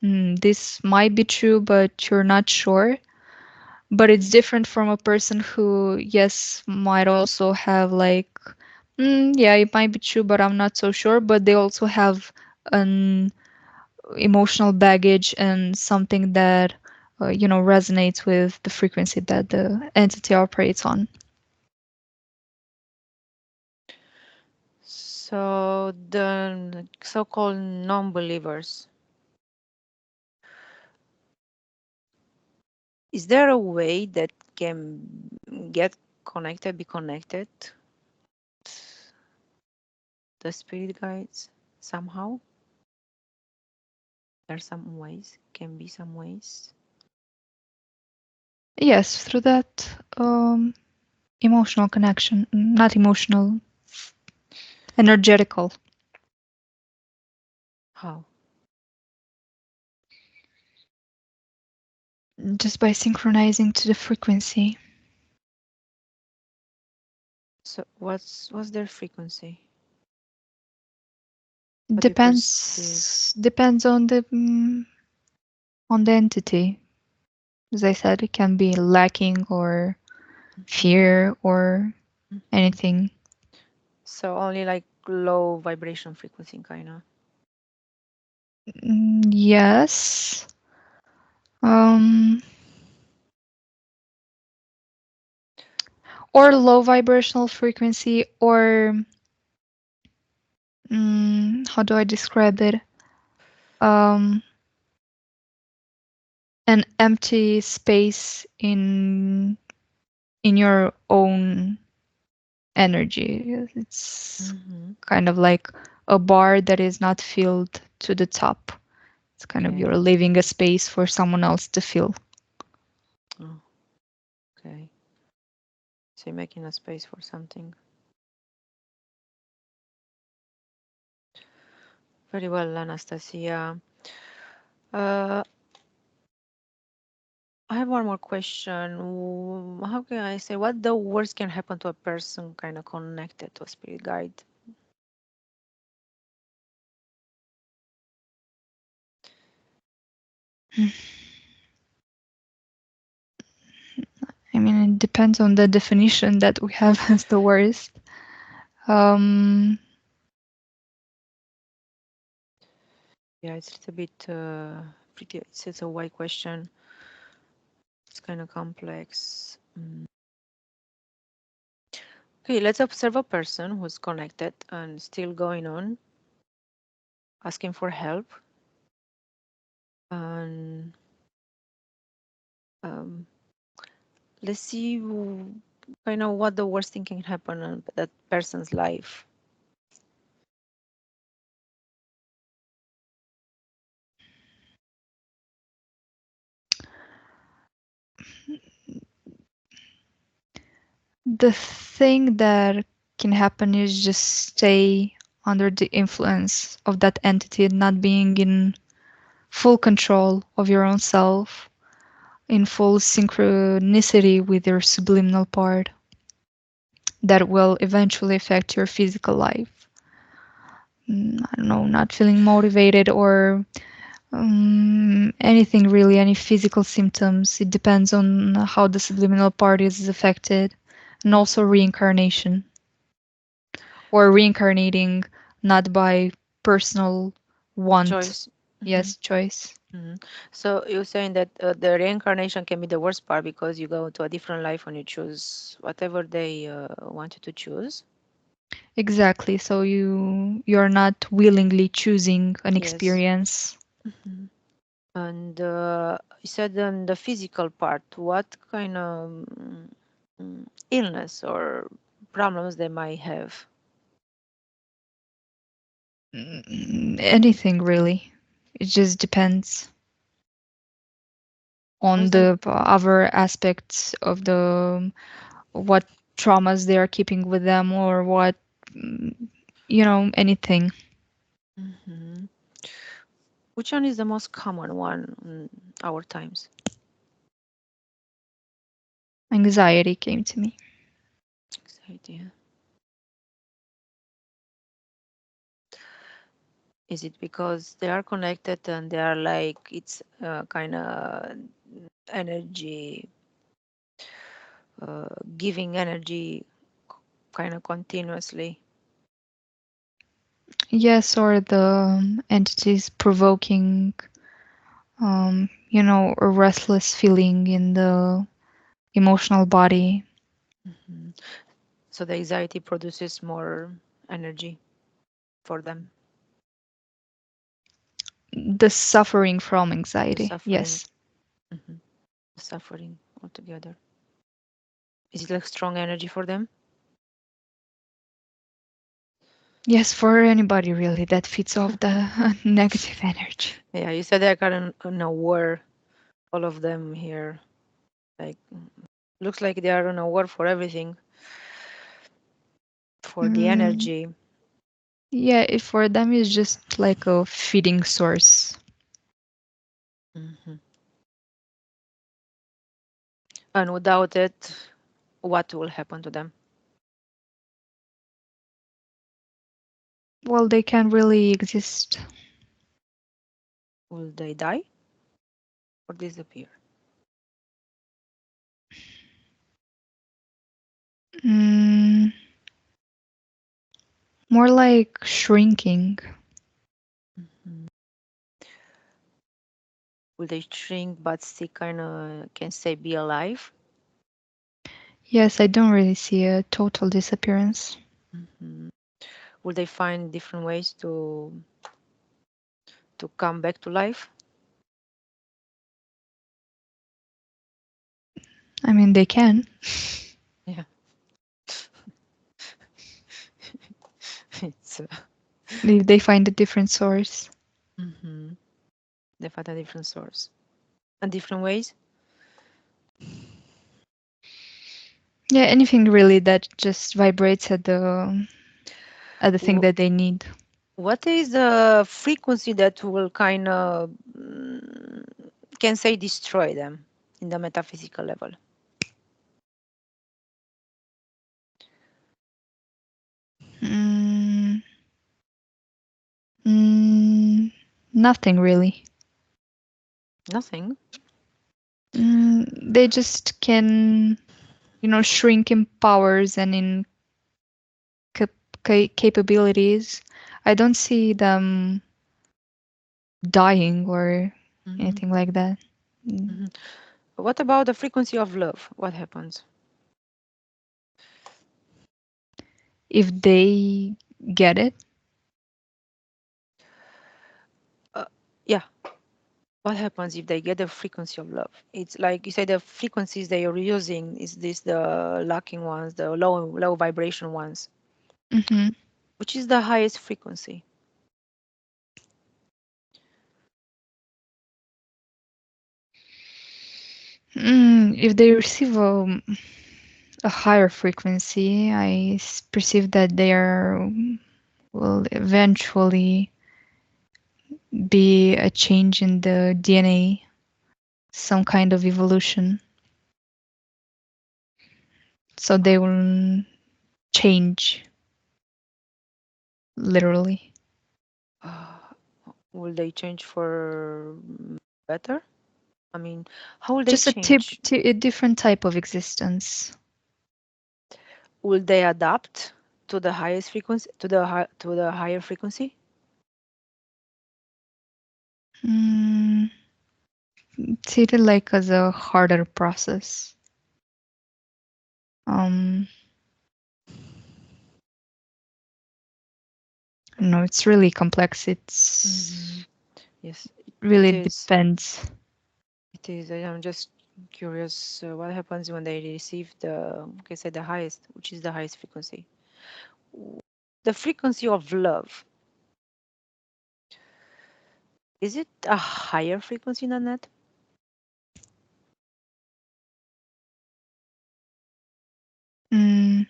[SPEAKER 2] this might be true, but you're not sure. But it's
[SPEAKER 1] Mm-hmm.
[SPEAKER 2] different from a person who, yes, might also have like, yeah, it might be true, but I'm not so sure. But they also have an emotional baggage and something that, resonates with the frequency that the entity operates on.
[SPEAKER 1] So the so-called non-believers, is there a way that can be connected to the spirit guides somehow? There are some ways, can be some ways.
[SPEAKER 2] Yes, through that emotional connection, not emotional, energetical,
[SPEAKER 1] How?
[SPEAKER 2] just by synchronizing to the frequency.
[SPEAKER 1] So what's their frequency? What do you perceive?
[SPEAKER 2] Depends on the entity. As I said, it can be lacking or fear or
[SPEAKER 1] Mhm.
[SPEAKER 2] anything.
[SPEAKER 1] So only like low vibration frequency, kind of.
[SPEAKER 2] Yes. Um, or low vibrational frequency, or how do I describe it? Um, an empty space in your own energy. It's
[SPEAKER 1] Mm-hmm.
[SPEAKER 2] kind of like a bar that is not filled to the top. It's kind of
[SPEAKER 1] Okay.
[SPEAKER 2] you're leaving a space for someone else to fill.
[SPEAKER 1] Oh, okay. So you're making a space for something. Very well, Anastasia. Uh, I have one more question. How can I say what the worst can happen to a person kind of connected to a spirit guide?
[SPEAKER 2] I mean, it depends on the definition that we have as the worst. Um,
[SPEAKER 1] Yeah, it's a little bit pretty. It's a wide question. It's kind of complex. Okay, let's observe a person who's connected and still going on, asking for help, and um, let's see kind of what the worst thing can happen in that person's life.
[SPEAKER 2] the thing that can happen is just stay under the influence of that entity, not being in full control of your own self, in full synchronicity with your subliminal part that will eventually affect your physical life. I don't know, not feeling motivated or anything really, any physical symptoms. It depends on how the subliminal part is affected, and also reincarnation or reincarnating not by personal want,
[SPEAKER 1] Choice. Hmm.
[SPEAKER 2] yes, choice.
[SPEAKER 1] Hmm. So you're saying that the reincarnation can be the worst part because you go to a different life when you choose whatever they want you to choose.
[SPEAKER 2] Exactly. So you're not willingly choosing an
[SPEAKER 1] Yes.
[SPEAKER 2] experience.
[SPEAKER 1] Hmm. And you said on the physical part, what kind of illness or problems they might have?
[SPEAKER 2] Anything really. It just depends on
[SPEAKER 1] What's the
[SPEAKER 2] the other aspects of the what traumas they are keeping with them or what mm, anything.
[SPEAKER 1] hmm which one is the most common one in our times?
[SPEAKER 2] Anxiety came to me.
[SPEAKER 1] Anxiety. Is it because they are connected and they are like it's kind of energy, giving energy kind of continuously?
[SPEAKER 2] Yes, or the entities provoking a restless feeling in the emotional body.
[SPEAKER 1] Hmm. So the anxiety produces more energy for them,
[SPEAKER 2] The suffering from
[SPEAKER 1] the
[SPEAKER 2] anxiety.
[SPEAKER 1] suffering,
[SPEAKER 2] Yes.
[SPEAKER 1] hmm the suffering altogether. Is it like strong energy for them?
[SPEAKER 2] Yes, for anybody really that feeds off the negative energy.
[SPEAKER 1] Yeah, you said they're kind of in a war, all of them here. Like, looks like they are on a war for everything, for the
[SPEAKER 2] Mm,
[SPEAKER 1] energy.
[SPEAKER 2] yeah, for them it's just like a feeding source.
[SPEAKER 1] Hmm. And without it, what will happen to them?
[SPEAKER 2] Well, they can't really exist.
[SPEAKER 1] Will they die or disappear?
[SPEAKER 2] Mm, more like shrinking.
[SPEAKER 1] Mhm. Will they shrink but still kind of can say be alive?
[SPEAKER 2] Yes, I don't really see a total disappearance.
[SPEAKER 1] Mhm. Will they find different ways to come back to life?
[SPEAKER 2] I mean, they can
[SPEAKER 1] Yeah, it's
[SPEAKER 2] if they find a different source.
[SPEAKER 1] mhm. They find a different source and different ways.
[SPEAKER 2] Yeah, anything really that just vibrates at the thing
[SPEAKER 1] Wh-
[SPEAKER 2] that they need.
[SPEAKER 1] What is the frequency that will kind of can say destroy them in the metaphysical level?
[SPEAKER 2] Mm, mm, nothing really.
[SPEAKER 1] Nothing.
[SPEAKER 2] They just can, shrink in powers and in capabilities. I don't see them dying or
[SPEAKER 1] Hmm.
[SPEAKER 2] anything like that. Mm,
[SPEAKER 1] Hmm. What about the frequency of love? What happens?
[SPEAKER 2] if they get it.
[SPEAKER 1] Uh, yeah. What happens if they get the frequency of love? It's like you say the frequencies they are using is this the lacking ones, the low vibration ones.
[SPEAKER 2] Hmm.
[SPEAKER 1] Which is the highest frequency?
[SPEAKER 2] If they receive a higher frequency, perceive that they will eventually be a change in the DNA, some kind of evolution. So they will change literally.
[SPEAKER 1] Uh, will they change for better? I mean, how will they
[SPEAKER 2] Just
[SPEAKER 1] change?
[SPEAKER 2] a different type of existence.
[SPEAKER 1] Will they adapt to the highest frequency, to the higher frequency?
[SPEAKER 2] Mm, See it like as a harder process. Um, no, it's really complex.
[SPEAKER 1] Hmm.
[SPEAKER 2] It's
[SPEAKER 1] Yes, it
[SPEAKER 2] really
[SPEAKER 1] is.
[SPEAKER 2] depends.
[SPEAKER 1] It is. I'm just curious. What happens when they receive the, okay, say the highest, which is the highest frequency? The frequency of love, is it a higher frequency than that?
[SPEAKER 2] Mm,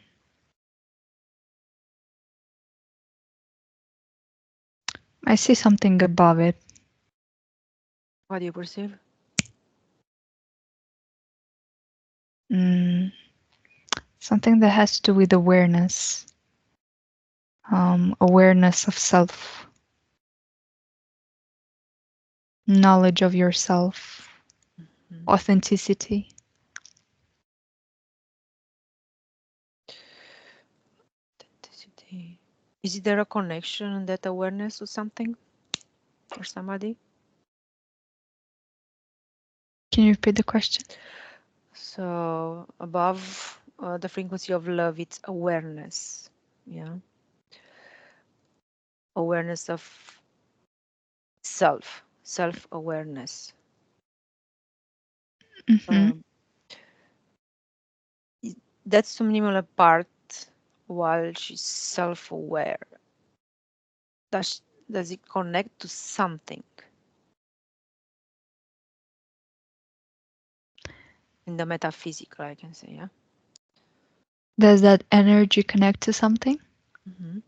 [SPEAKER 2] I see something above it.
[SPEAKER 1] What do you perceive?
[SPEAKER 2] Mm, Something that has to do with awareness, awareness of self, knowledge of yourself,
[SPEAKER 1] Mhm.
[SPEAKER 2] authenticity.
[SPEAKER 1] Authenticity. Is there a connection in that awareness to something or somebody?
[SPEAKER 2] Can you repeat the question?
[SPEAKER 1] So above the frequency of love, it's awareness. Yeah, awareness of self-awareness.
[SPEAKER 2] Hmm.
[SPEAKER 1] Um, that's to minimal part while she's self-aware. Does it connect to something in the metaphysical? I can say, yeah.
[SPEAKER 2] Does that energy connect to something?
[SPEAKER 1] Hmm.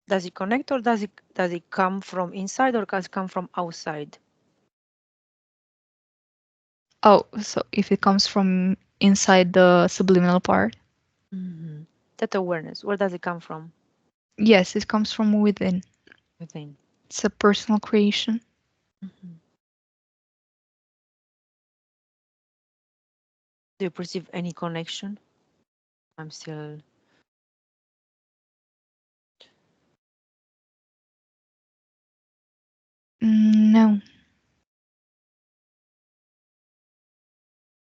[SPEAKER 1] Does it connect or does it come from inside or does it come from outside?
[SPEAKER 2] Oh, so if it comes from inside the subliminal part.
[SPEAKER 1] Mm-hmm. That awareness, where does it come from?
[SPEAKER 2] Yes, it comes from within.
[SPEAKER 1] Within.
[SPEAKER 2] It's a personal creation.
[SPEAKER 1] Mm-hmm. Do you perceive any connection? I'm still.
[SPEAKER 2] No.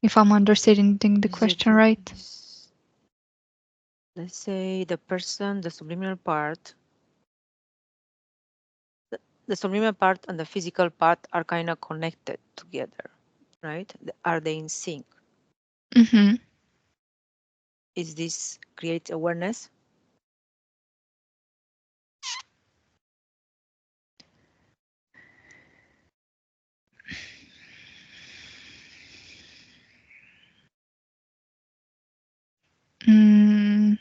[SPEAKER 2] If I'm understanding the
[SPEAKER 1] Is it
[SPEAKER 2] question right.
[SPEAKER 1] this? Let's say the person, the subliminal part, the subliminal part and the physical part are kind of connected together, right? Are they in sync?
[SPEAKER 2] Mm-hmm.
[SPEAKER 1] Is this create awareness?
[SPEAKER 2] Mm,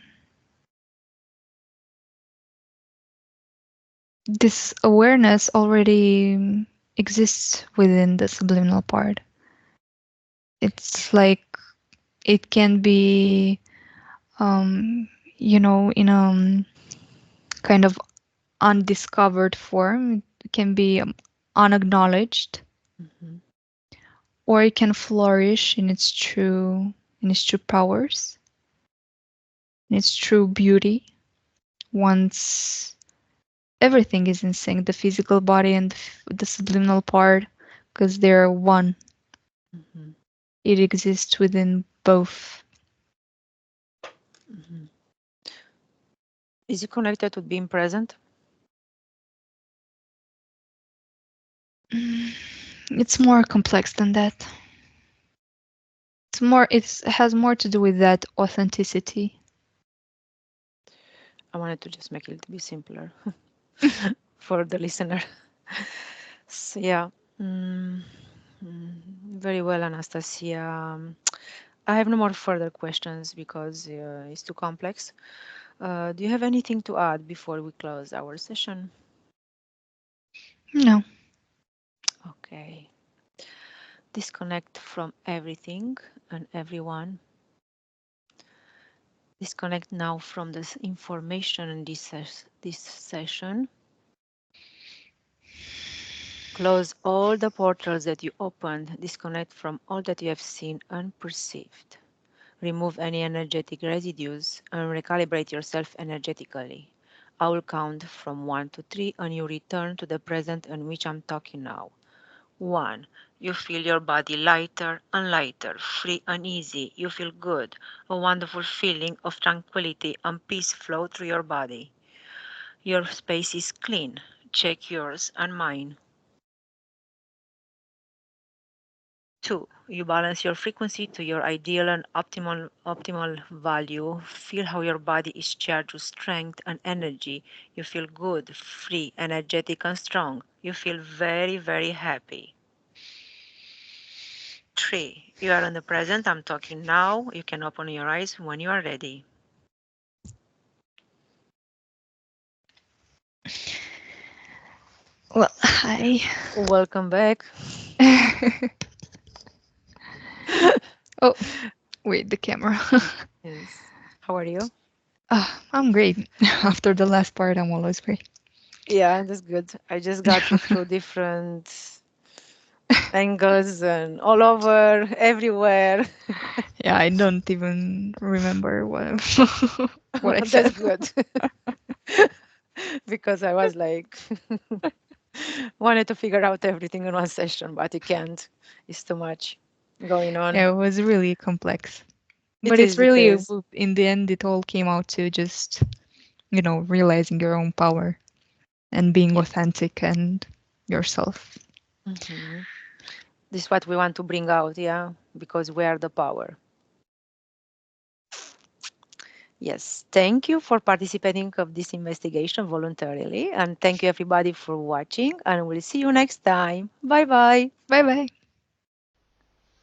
[SPEAKER 2] this awareness already exists within the subliminal part. It's like it can be, um, in a kind of undiscovered form. It can be unacknowledged,
[SPEAKER 1] Mm-hmm.
[SPEAKER 2] or it can flourish in its true powers, in its true beauty. Once everything is in sync, the physical body and the subliminal part, because they're one.
[SPEAKER 1] Mm-hmm.
[SPEAKER 2] It exists within both.
[SPEAKER 1] Mm-hmm. Is it connected with being present?
[SPEAKER 2] It's more complex than that. It has more to do with that authenticity.
[SPEAKER 1] I wanted to just make it a little bit simpler for the listener. So, yeah. Mm, very well, Anastasia. I have no more further questions because it's too complex. Do you have anything to add before we close our session?
[SPEAKER 2] No.
[SPEAKER 1] Okay. Disconnect from everything and everyone. Disconnect now from this information in this session. Close all the portals that you opened. Disconnect from all that you have seen and perceived. Remove any energetic residues and recalibrate yourself energetically. I will count from 1 to 3 and you return to the present in which I'm talking now. 1. You feel your body lighter and lighter, free and easy. You feel good. A wonderful feeling of tranquility and peace flow through your body. Your space is clean. Check yours and mine. 2. You balance your frequency to your ideal and optimal value. Feel how your body is charged with strength and energy. You feel good, free, energetic and strong. You feel very, very happy. 3. You are in the present. I'm talking now. You can open your eyes when you are ready.
[SPEAKER 2] Well, hi.
[SPEAKER 1] Welcome back.
[SPEAKER 2] Oh, wait, the camera.
[SPEAKER 1] Yes. How are you?
[SPEAKER 2] I'm great. After the last part, I'm always great.
[SPEAKER 1] Yeah, that's good. I just got you through different angles and all over, everywhere.
[SPEAKER 2] Yeah, I don't even remember what what I
[SPEAKER 1] That's
[SPEAKER 2] said.
[SPEAKER 1] good. Because I was like, wanted to figure out everything in one session, but you can't. It's too much going on.
[SPEAKER 2] Yeah, it was really complex.
[SPEAKER 1] It
[SPEAKER 2] But it's
[SPEAKER 1] is, it
[SPEAKER 2] really,
[SPEAKER 1] is.
[SPEAKER 2] in the end, it all came out to just, realizing your own power and being
[SPEAKER 1] Yeah.
[SPEAKER 2] authentic and yourself.
[SPEAKER 1] Hmm. This is what we want to bring out, yeah, because we are the power. Yes, thank you for participating of this investigation voluntarily, and thank you everybody for watching, and we'll see you next time. Bye bye.
[SPEAKER 2] Bye bye.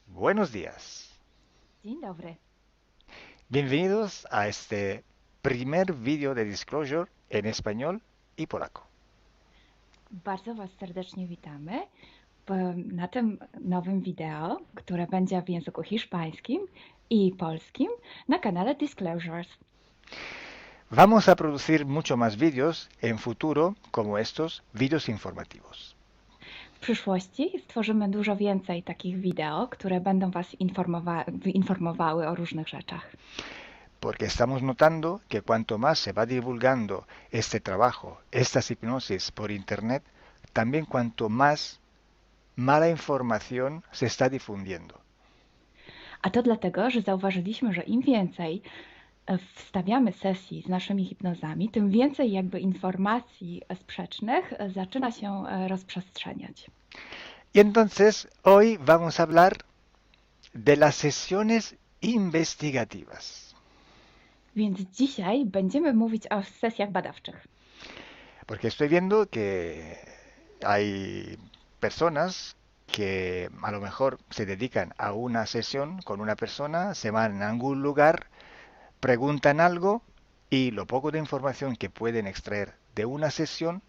[SPEAKER 3] Buenos días.
[SPEAKER 1] Dzień dobry.
[SPEAKER 3] Bienvenidos a este primer vídeo de Disclosure en español y polaco.
[SPEAKER 4] Bardzo Was serdecznie witamy na tym nowym wideo, które będzie w języku hiszpańskim i polskim na kanale Disclosures.
[SPEAKER 3] Vamos a producir mucho más vídeos en futuro como estos vídeos informativos.
[SPEAKER 4] W przyszłości stworzymy dużo więcej takich wideo, które będą Was informowały o różnych rzeczach.
[SPEAKER 3] Porque estamos notando que cuanto más se va divulgando este trabajo, estas hipnosis por internet, también cuanto más mala información se está difundiendo.
[SPEAKER 4] A to dlatego, że zauważyliśmy, że im więcej wstawiamy sesji z naszymi hipnozami, tym więcej jakby informacji sprzecznych zaczyna się rozprzestrzeniać.
[SPEAKER 3] Y entonces hoy vamos a hablar de las sesiones investigativas.
[SPEAKER 4] Więc dzisiaj będziemy mówić o sesjach badawczych.
[SPEAKER 3] Porque estoy viendo que hay personas que a lo mejor se dedican a una sesión con una persona, se van a algún lugar, preguntan algo y lo poco de información que pueden extraer de una sesión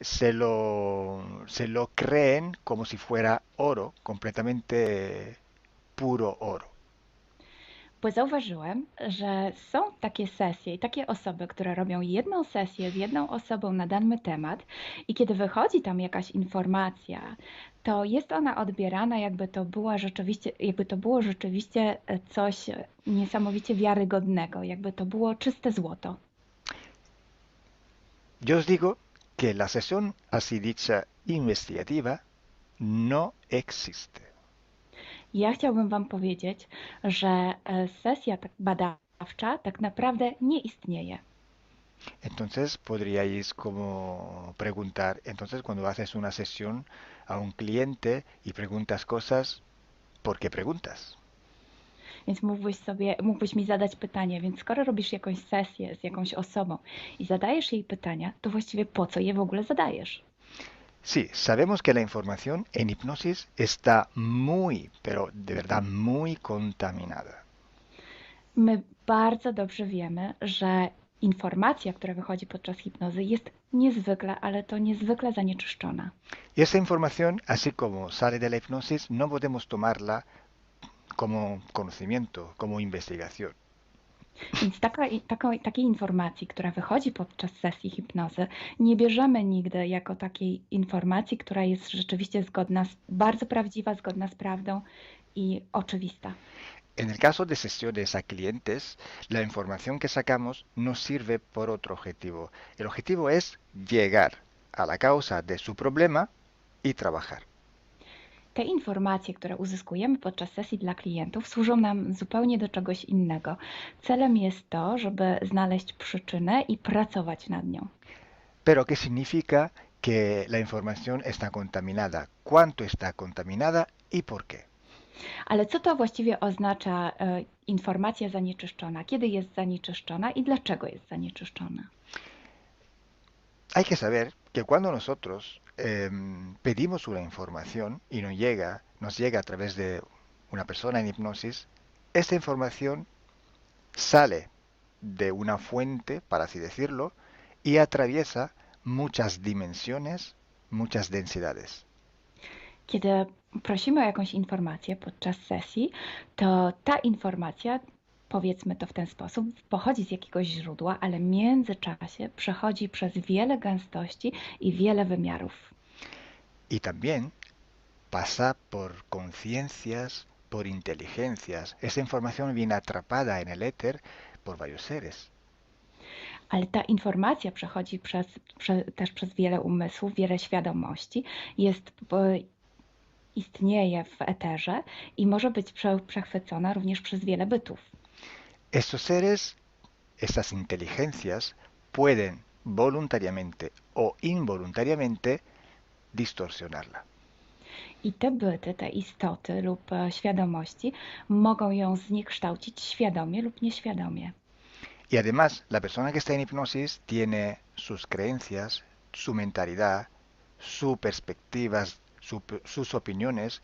[SPEAKER 3] se lo creen como si fuera oro, completamente puro oro.
[SPEAKER 4] Bo zauważyłem, że są takie sesje i takie osoby, które robią jedną sesję z jedną osobą na dany temat i kiedy wychodzi tam jakaś informacja, to jest ona odbierana jakby to było rzeczywiście coś niesamowicie wiarygodnego, jakby to było czyste złoto.
[SPEAKER 3] Yo os digo que la sesión así dicha investigativa no existe.
[SPEAKER 4] Ja chciałbym Wam powiedzieć, że sesja badawcza tak naprawdę nie istnieje.
[SPEAKER 3] Entonces podríais como preguntar, entonces cuando haces una sesión a un cliente y preguntas cosas, ¿por qué preguntas?
[SPEAKER 4] Więc mógłbyś mi zadać pytanie, więc skoro robisz jakąś sesję z jakąś osobą i zadajesz jej pytania, to właściwie po co je w ogóle zadajesz?
[SPEAKER 3] Sí, sabemos que la información en hipnosis está muy, pero de verdad muy contaminada.
[SPEAKER 4] My bardzo dobrze wiemy, że informacja, która wychodzi podczas hipnozy jest niezwykle, ale to niezwykle zanieczyszczona.
[SPEAKER 3] Y esa información, así como sale de la hipnosis, no podemos tomarla como conocimiento, como investigación.
[SPEAKER 4] Więc takiej informacji, która wychodzi podczas sesji hipnozy, nie bierzemy nigdy jako takiej informacji, która jest rzeczywiście bardzo prawdziwa, zgodna z prawdą i oczywista.
[SPEAKER 3] En el caso de sesiones a clientes, la información que sacamos nos sirve por otro objetivo. El objetivo es llegar a la causa de su problema y trabajar.
[SPEAKER 4] Te informacje, które uzyskujemy podczas sesji dla klientów, służą nam zupełnie do czegoś innego. Celem jest to, żeby znaleźć przyczynę i pracować nad nią.
[SPEAKER 3] Pero ¿qué significa que la información está contaminada? ¿Cuánto está contaminada y por qué?
[SPEAKER 4] Ale co to właściwie oznacza informacja zanieczyszczona? Kiedy jest zanieczyszczona i dlaczego jest zanieczyszczona?
[SPEAKER 3] Hay que saber que cuando nosotros pedimos una información y nos llega a través de una persona en hipnosis, esta información sale de una fuente, para así decirlo, y atraviesa muchas dimensiones, muchas densidades.
[SPEAKER 4] Kiedy prosimy o jakąś informację podczas sesji, to ta informacja, powiedzmy to w ten sposób, pochodzi z jakiegoś źródła, ale w międzyczasie przechodzi przez wiele gęstości i wiele wymiarów.
[SPEAKER 3] Y también pasa por conciencias, por inteligencias. Esa información viene atrapada en el éter por varios seres.
[SPEAKER 4] Ale ta informacja przechodzi też przez wiele umysłów, wiele świadomości, istnieje w eterze i może być przechwycona również przez wiele bytów.
[SPEAKER 3] Estos seres, estas inteligencias, pueden voluntariamente o involuntariamente distorsionarla.
[SPEAKER 4] I te byty, te istoty lub świadomości mogą ją zniekształcić świadomie lub nieświadomie.
[SPEAKER 3] Y además, la persona que está en hipnosis tiene sus creencias, su mentalidad, sus perspectivas, sus opiniones.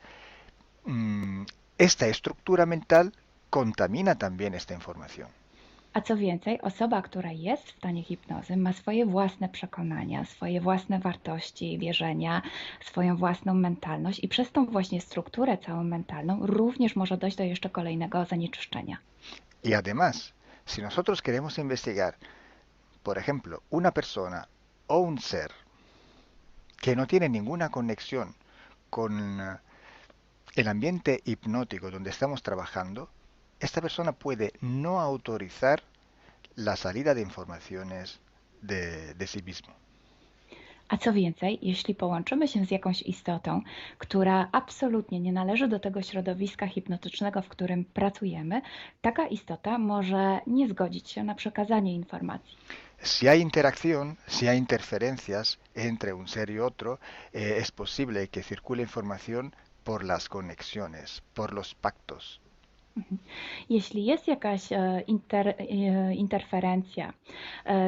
[SPEAKER 3] Esta estructura mental contamina también esta información.
[SPEAKER 4] A co więcej, osoba, która jest w stanie hipnozy, ma swoje własne przekonania, swoje własne wartości i wierzenia, swoją własną mentalność i przez tą właśnie strukturę całą mentalną również może dojść do jeszcze kolejnego zanieczyszczenia.
[SPEAKER 3] Y además, si nosotros queremos investigar, por ejemplo, una persona o un ser que no tiene ninguna conexión con el ambiente hipnótico donde estamos trabajando, esta persona puede no autorizar la salida de informaciones de sí mismo.
[SPEAKER 4] A co więcej, jeśli połączymy się z jakąś istotą, która absolutnie nie należy do tego środowiska hipnotycznego, w którym pracujemy, taka istota może nie zgodzić się na przekazanie informacji.
[SPEAKER 3] Si hay interacción, si hay interferencias entre un ser y otro, es posible que circule información por las conexiones, por los pactos.
[SPEAKER 4] Jeśli jest jakaś interferencja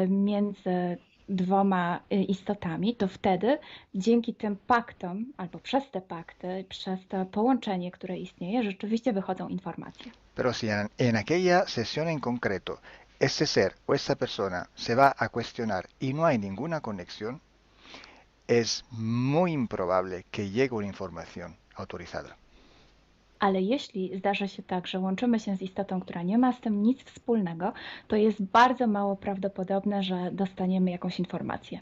[SPEAKER 4] między dwoma istotami, to wtedy dzięki tym paktom, albo przez te pakty, przez to połączenie, które istnieje, rzeczywiście wychodzą informacje.
[SPEAKER 3] Pero si en aquella sesión en concreto ese ser o esa persona se va a cuestionar y no hay ninguna conexión, es muy improbable que llegue una información autorizada.
[SPEAKER 4] Ale jeśli zdarzy się tak, że łączymy się z istotą, która nie ma z tym nic wspólnego, to jest bardzo mało prawdopodobne, że dostaniemy jakąś informację.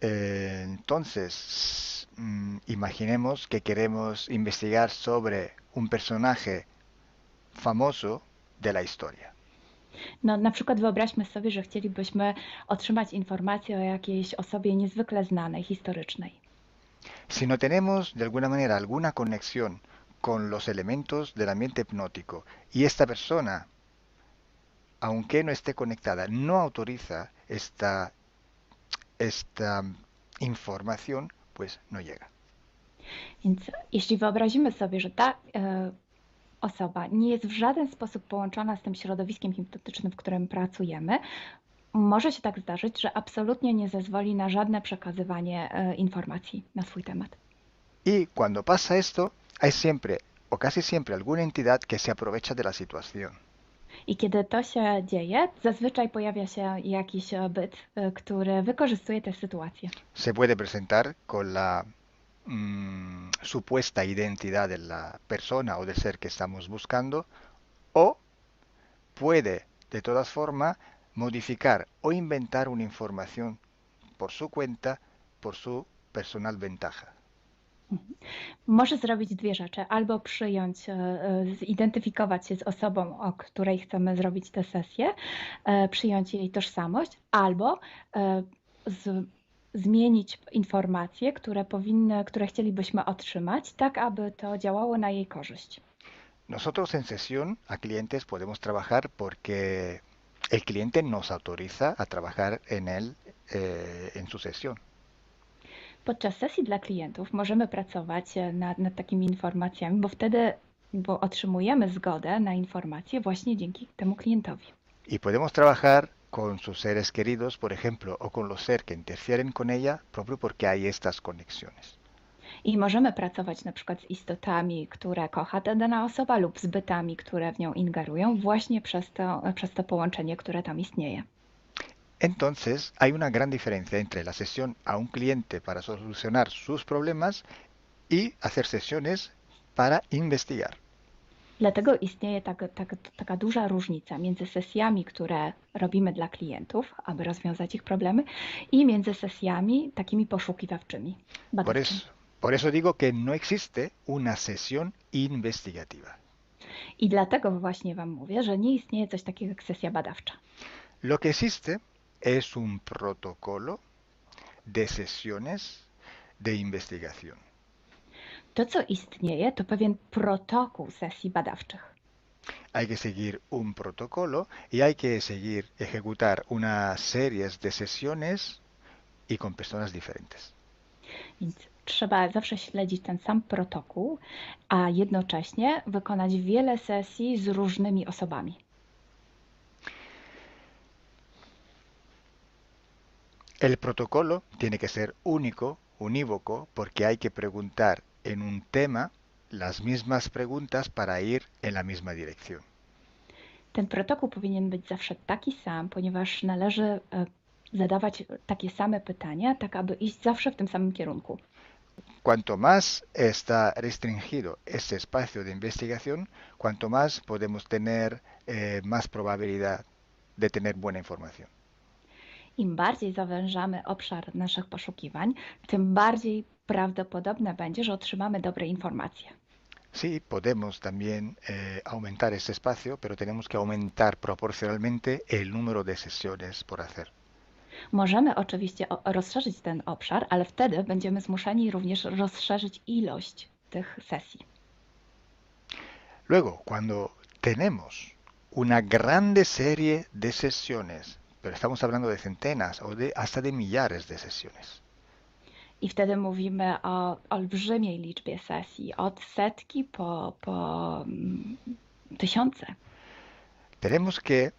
[SPEAKER 3] Entonces, imaginemos que queremos investigar sobre un personaje famoso de la historia.
[SPEAKER 4] No, na przykład wyobraźmy sobie, że chcielibyśmy otrzymać informację o jakiejś osobie niezwykle znanej, historycznej.
[SPEAKER 3] Si no tenemos de alguna manera alguna conexión con los elementos del ambiente hipnótico y esta persona, aunque no esté conectada, no autoriza esta información, pues no llega.
[SPEAKER 4] Więc jeśli wyobrazimy sobie, że ta osoba nie jest w żaden sposób połączona z tym środowiskiem hipnotycznym, w którym pracujemy, może się tak zdarzyć, że absolutnie nie zezwoli na żadne przekazywanie informacji na swój temat.
[SPEAKER 3] Y cuando pasa esto, hay siempre o casi siempre alguna entidad que se aprovecha de la situación.
[SPEAKER 4] I kiedy to się dzieje, zazwyczaj pojawia się jakiś byt, który wykorzystuje tę sytuację.
[SPEAKER 3] Se puede presentar con la supuesta identidad de la persona o del ser que estamos buscando, o puede de todas formas modificar o inventar una información por su cuenta, por su personal ventaja.
[SPEAKER 4] Może zrobić dwie rzeczy. Albo przyjąć, zidentyfikować się z osobą, o której chcemy zrobić tę sesję, przyjąć jej tożsamość, albo zmienić informacje, które chcielibyśmy otrzymać, tak aby to działało na jej korzyść.
[SPEAKER 3] Nosotros en sesión a clientes podemos trabajar porque el cliente nos autoriza a trabajar en él en su sesión.
[SPEAKER 4] Podczas sesji dla klientów możemy pracować nad takimi informacjami, bo otrzymujemy zgodę na informacje właśnie dzięki temu klientowi.
[SPEAKER 3] Y podemos trabajar con sus seres queridos, por ejemplo, o con los seres que interfieren con ella, propio porque hay estas conexiones.
[SPEAKER 4] I możemy pracować na przykład z istotami, które kocha ta dana osoba, lub z bytami, które w nią ingerują, właśnie przez to połączenie, które tam istnieje.
[SPEAKER 3] Entonces, hay una gran diferencia entre la sesión a un cliente para solucionar sus problemas y hacer sesiones para investigar.
[SPEAKER 4] Dlatego istnieje taka duża różnica między sesjami, które robimy dla klientów, aby rozwiązać ich problemy, i między sesjami takimi poszukiwawczymi, badawczymi.
[SPEAKER 3] Por eso digo que no existe una sesión investigativa.
[SPEAKER 4] I dlatego właśnie Wam mówię, że nie istnieje coś takiego jak sesja badawcza.
[SPEAKER 3] Lo que existe es un protocolo de sesiones de investigación.
[SPEAKER 4] To, co istnieje, to pewien protokół sesji badawczych.
[SPEAKER 3] Hay que seguir un protocolo y hay que ejecutar una serie de sesiones y con personas diferentes.
[SPEAKER 4] Więc trzeba zawsze śledzić ten sam protokół, a jednocześnie wykonać wiele sesji z różnymi osobami.
[SPEAKER 3] El protocolo tiene que ser único, unívoco, porque hay que preguntar en un tema las mismas preguntas para ir en la misma dirección.
[SPEAKER 4] Ten protokół powinien być zawsze taki sam, ponieważ należy zadawać takie same pytania, tak aby iść zawsze w tym samym kierunku.
[SPEAKER 3] Cuanto más está restringido ese espacio de investigación, cuanto más podemos tener más probabilidad de tener buena información.
[SPEAKER 4] Im bardziej zawężamy obszar naszych poszukiwań, tym bardziej prawdopodobne będzie, że otrzymamy dobre informacje.
[SPEAKER 3] Sí, podemos también aumentar ese espacio, pero tenemos que aumentar proporcionalmente el número de sesiones por hacer.
[SPEAKER 4] Możemy oczywiście rozszerzyć ten obszar, ale wtedy będziemy zmuszeni również rozszerzyć ilość tych sesji.
[SPEAKER 3] Luego, cuando tenemos una grande serie de sesiones, pero estamos hablando de centenas o hasta de millares de sesiones.
[SPEAKER 4] I wtedy mówimy o olbrzymiej liczbie sesji, od setki po tysiące.
[SPEAKER 3] Tenemos que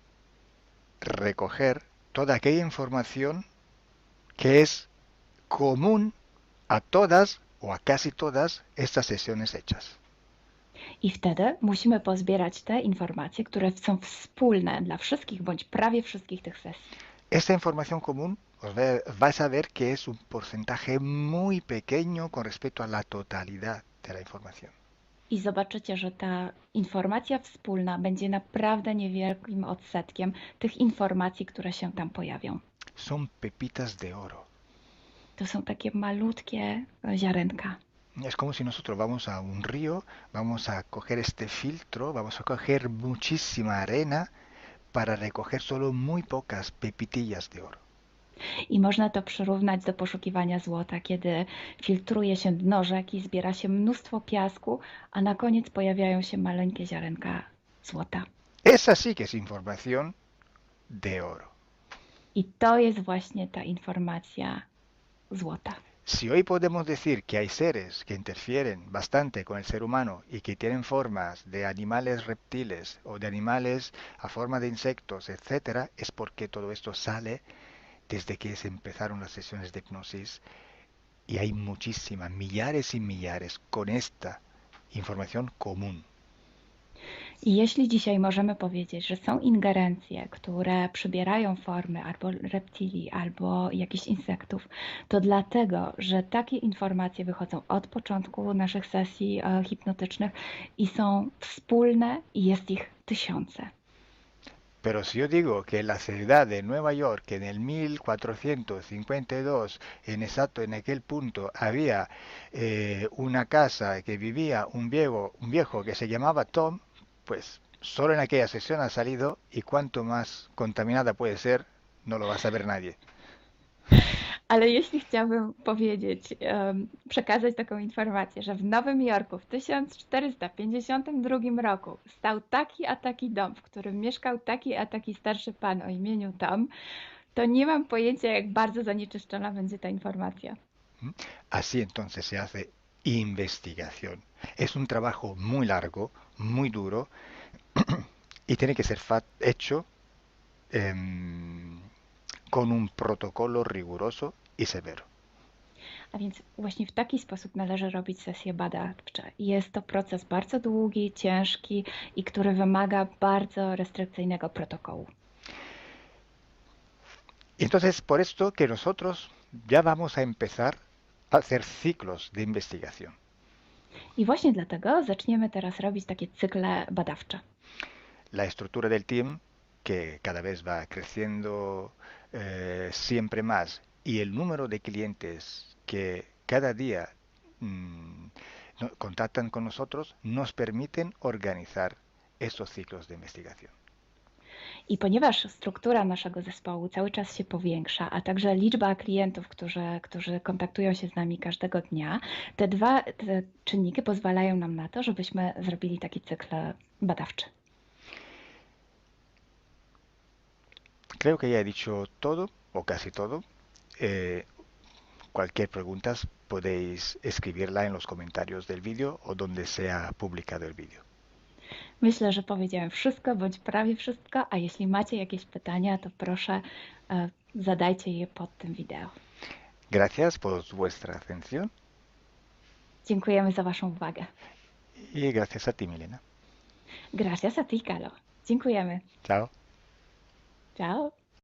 [SPEAKER 3] recoger toda aquella información que es común a todas o a casi todas estas sesiones hechas.
[SPEAKER 4] I wtedy musimy pozbierać te informacje, które są wspólne dla wszystkich bądź prawie wszystkich tych sesji.
[SPEAKER 3] Esta información común vais a ver que es un porcentaje muy pequeño con respecto a la totalidad de la información.
[SPEAKER 4] I zobaczycie, że ta informacja wspólna będzie naprawdę niewielkim odsetkiem tych informacji, które się tam pojawią.
[SPEAKER 3] Son pepitas de oro.
[SPEAKER 4] To są takie malutkie ziarenka.
[SPEAKER 3] Es como si nosotros vamos a un río, vamos a coger este filtro, vamos a coger muchísima arena para recoger solo muy pocas pepitillas de oro.
[SPEAKER 4] I można to przyrównać do poszukiwania złota, kiedy filtruje się dno rzeki, zbiera się mnóstwo piasku, a na koniec pojawiają się maleńkie ziarenka złota.
[SPEAKER 3] Esa sí que es información de oro.
[SPEAKER 4] I to jest właśnie ta informacja złota.
[SPEAKER 3] Si hoy podemos decir que hay seres que interfieren bastante con el ser humano y que tienen formas de animales reptiles o de animales a forma de insectos, etc., es porque todo esto sale desde que se empezaron las sesiones de hipnosis y hay muchísimas, millares y millares con esta información común.
[SPEAKER 4] I jeśli dzisiaj możemy powiedzieć, że są ingerencje, które przybierają formy albo reptilii, albo jakichś insektów, to dlatego, że takie informacje wychodzą od początku naszych sesji hipnotycznych i są wspólne i jest ich tysiące.
[SPEAKER 3] Pero si yo digo que en la ciudad de Nueva York, en el 1452, exacto en aquel punto, había una casa que vivía un viejo que se llamaba Tom, pues solo en aquella sesión ha salido, y cuanto más contaminada puede ser, no lo va a saber nadie.
[SPEAKER 4] Ale jeśli chciałabym powiedzieć, przekazać taką informację, że w Nowym Jorku w 1452 roku stał taki a taki dom, w którym mieszkał taki a taki starszy pan o imieniu Tom, to nie mam pojęcia, jak bardzo zanieczyszczona będzie ta informacja.
[SPEAKER 3] Así entonces se hace investigación. Es un trabajo muy largo, muy duro, y tiene que ser hecho con un protocolo riguroso i severo.
[SPEAKER 4] A więc właśnie w taki sposób należy robić sesje badawcze. Jest to proces bardzo długi, ciężki i który wymaga bardzo restrykcyjnego protokołu.
[SPEAKER 3] Entonces, por esto que nosotros ya vamos a empezar a hacer ciclos de investigación.
[SPEAKER 4] I właśnie dlatego zaczniemy teraz robić takie cykle badawcze.
[SPEAKER 3] La estructura del team, que cada vez va creciendo siempre más, y el número de clientes que cada día contactan con nosotros, nos permiten organizar estos ciclos de investigación.
[SPEAKER 4] I ponieważ struktura naszego zespołu cały czas się powiększa, a także liczba klientów, którzy kontaktują się z nami każdego dnia, te czynniki pozwalają nam na to, żebyśmy zrobili taki cykl badawczy.
[SPEAKER 3] Creo que ya he dicho todo, o casi todo. Cualquier pregunta podéis escribirla en los comentarios del vídeo o donde sea publicado el vídeo.
[SPEAKER 4] Myślę, że powiedziałem wszystko, bądź prawie wszystko, a jeśli macie jakieś pytania, to proszę zadajcie je pod tym wideo.
[SPEAKER 3] Gracias por vuestra atención.
[SPEAKER 4] Dziękujemy za waszą uwagę.
[SPEAKER 3] Y gracias a ti, Milena.
[SPEAKER 4] Gracias a ti, Carlo. Dziękujemy.
[SPEAKER 3] Ciao.
[SPEAKER 4] Ciao.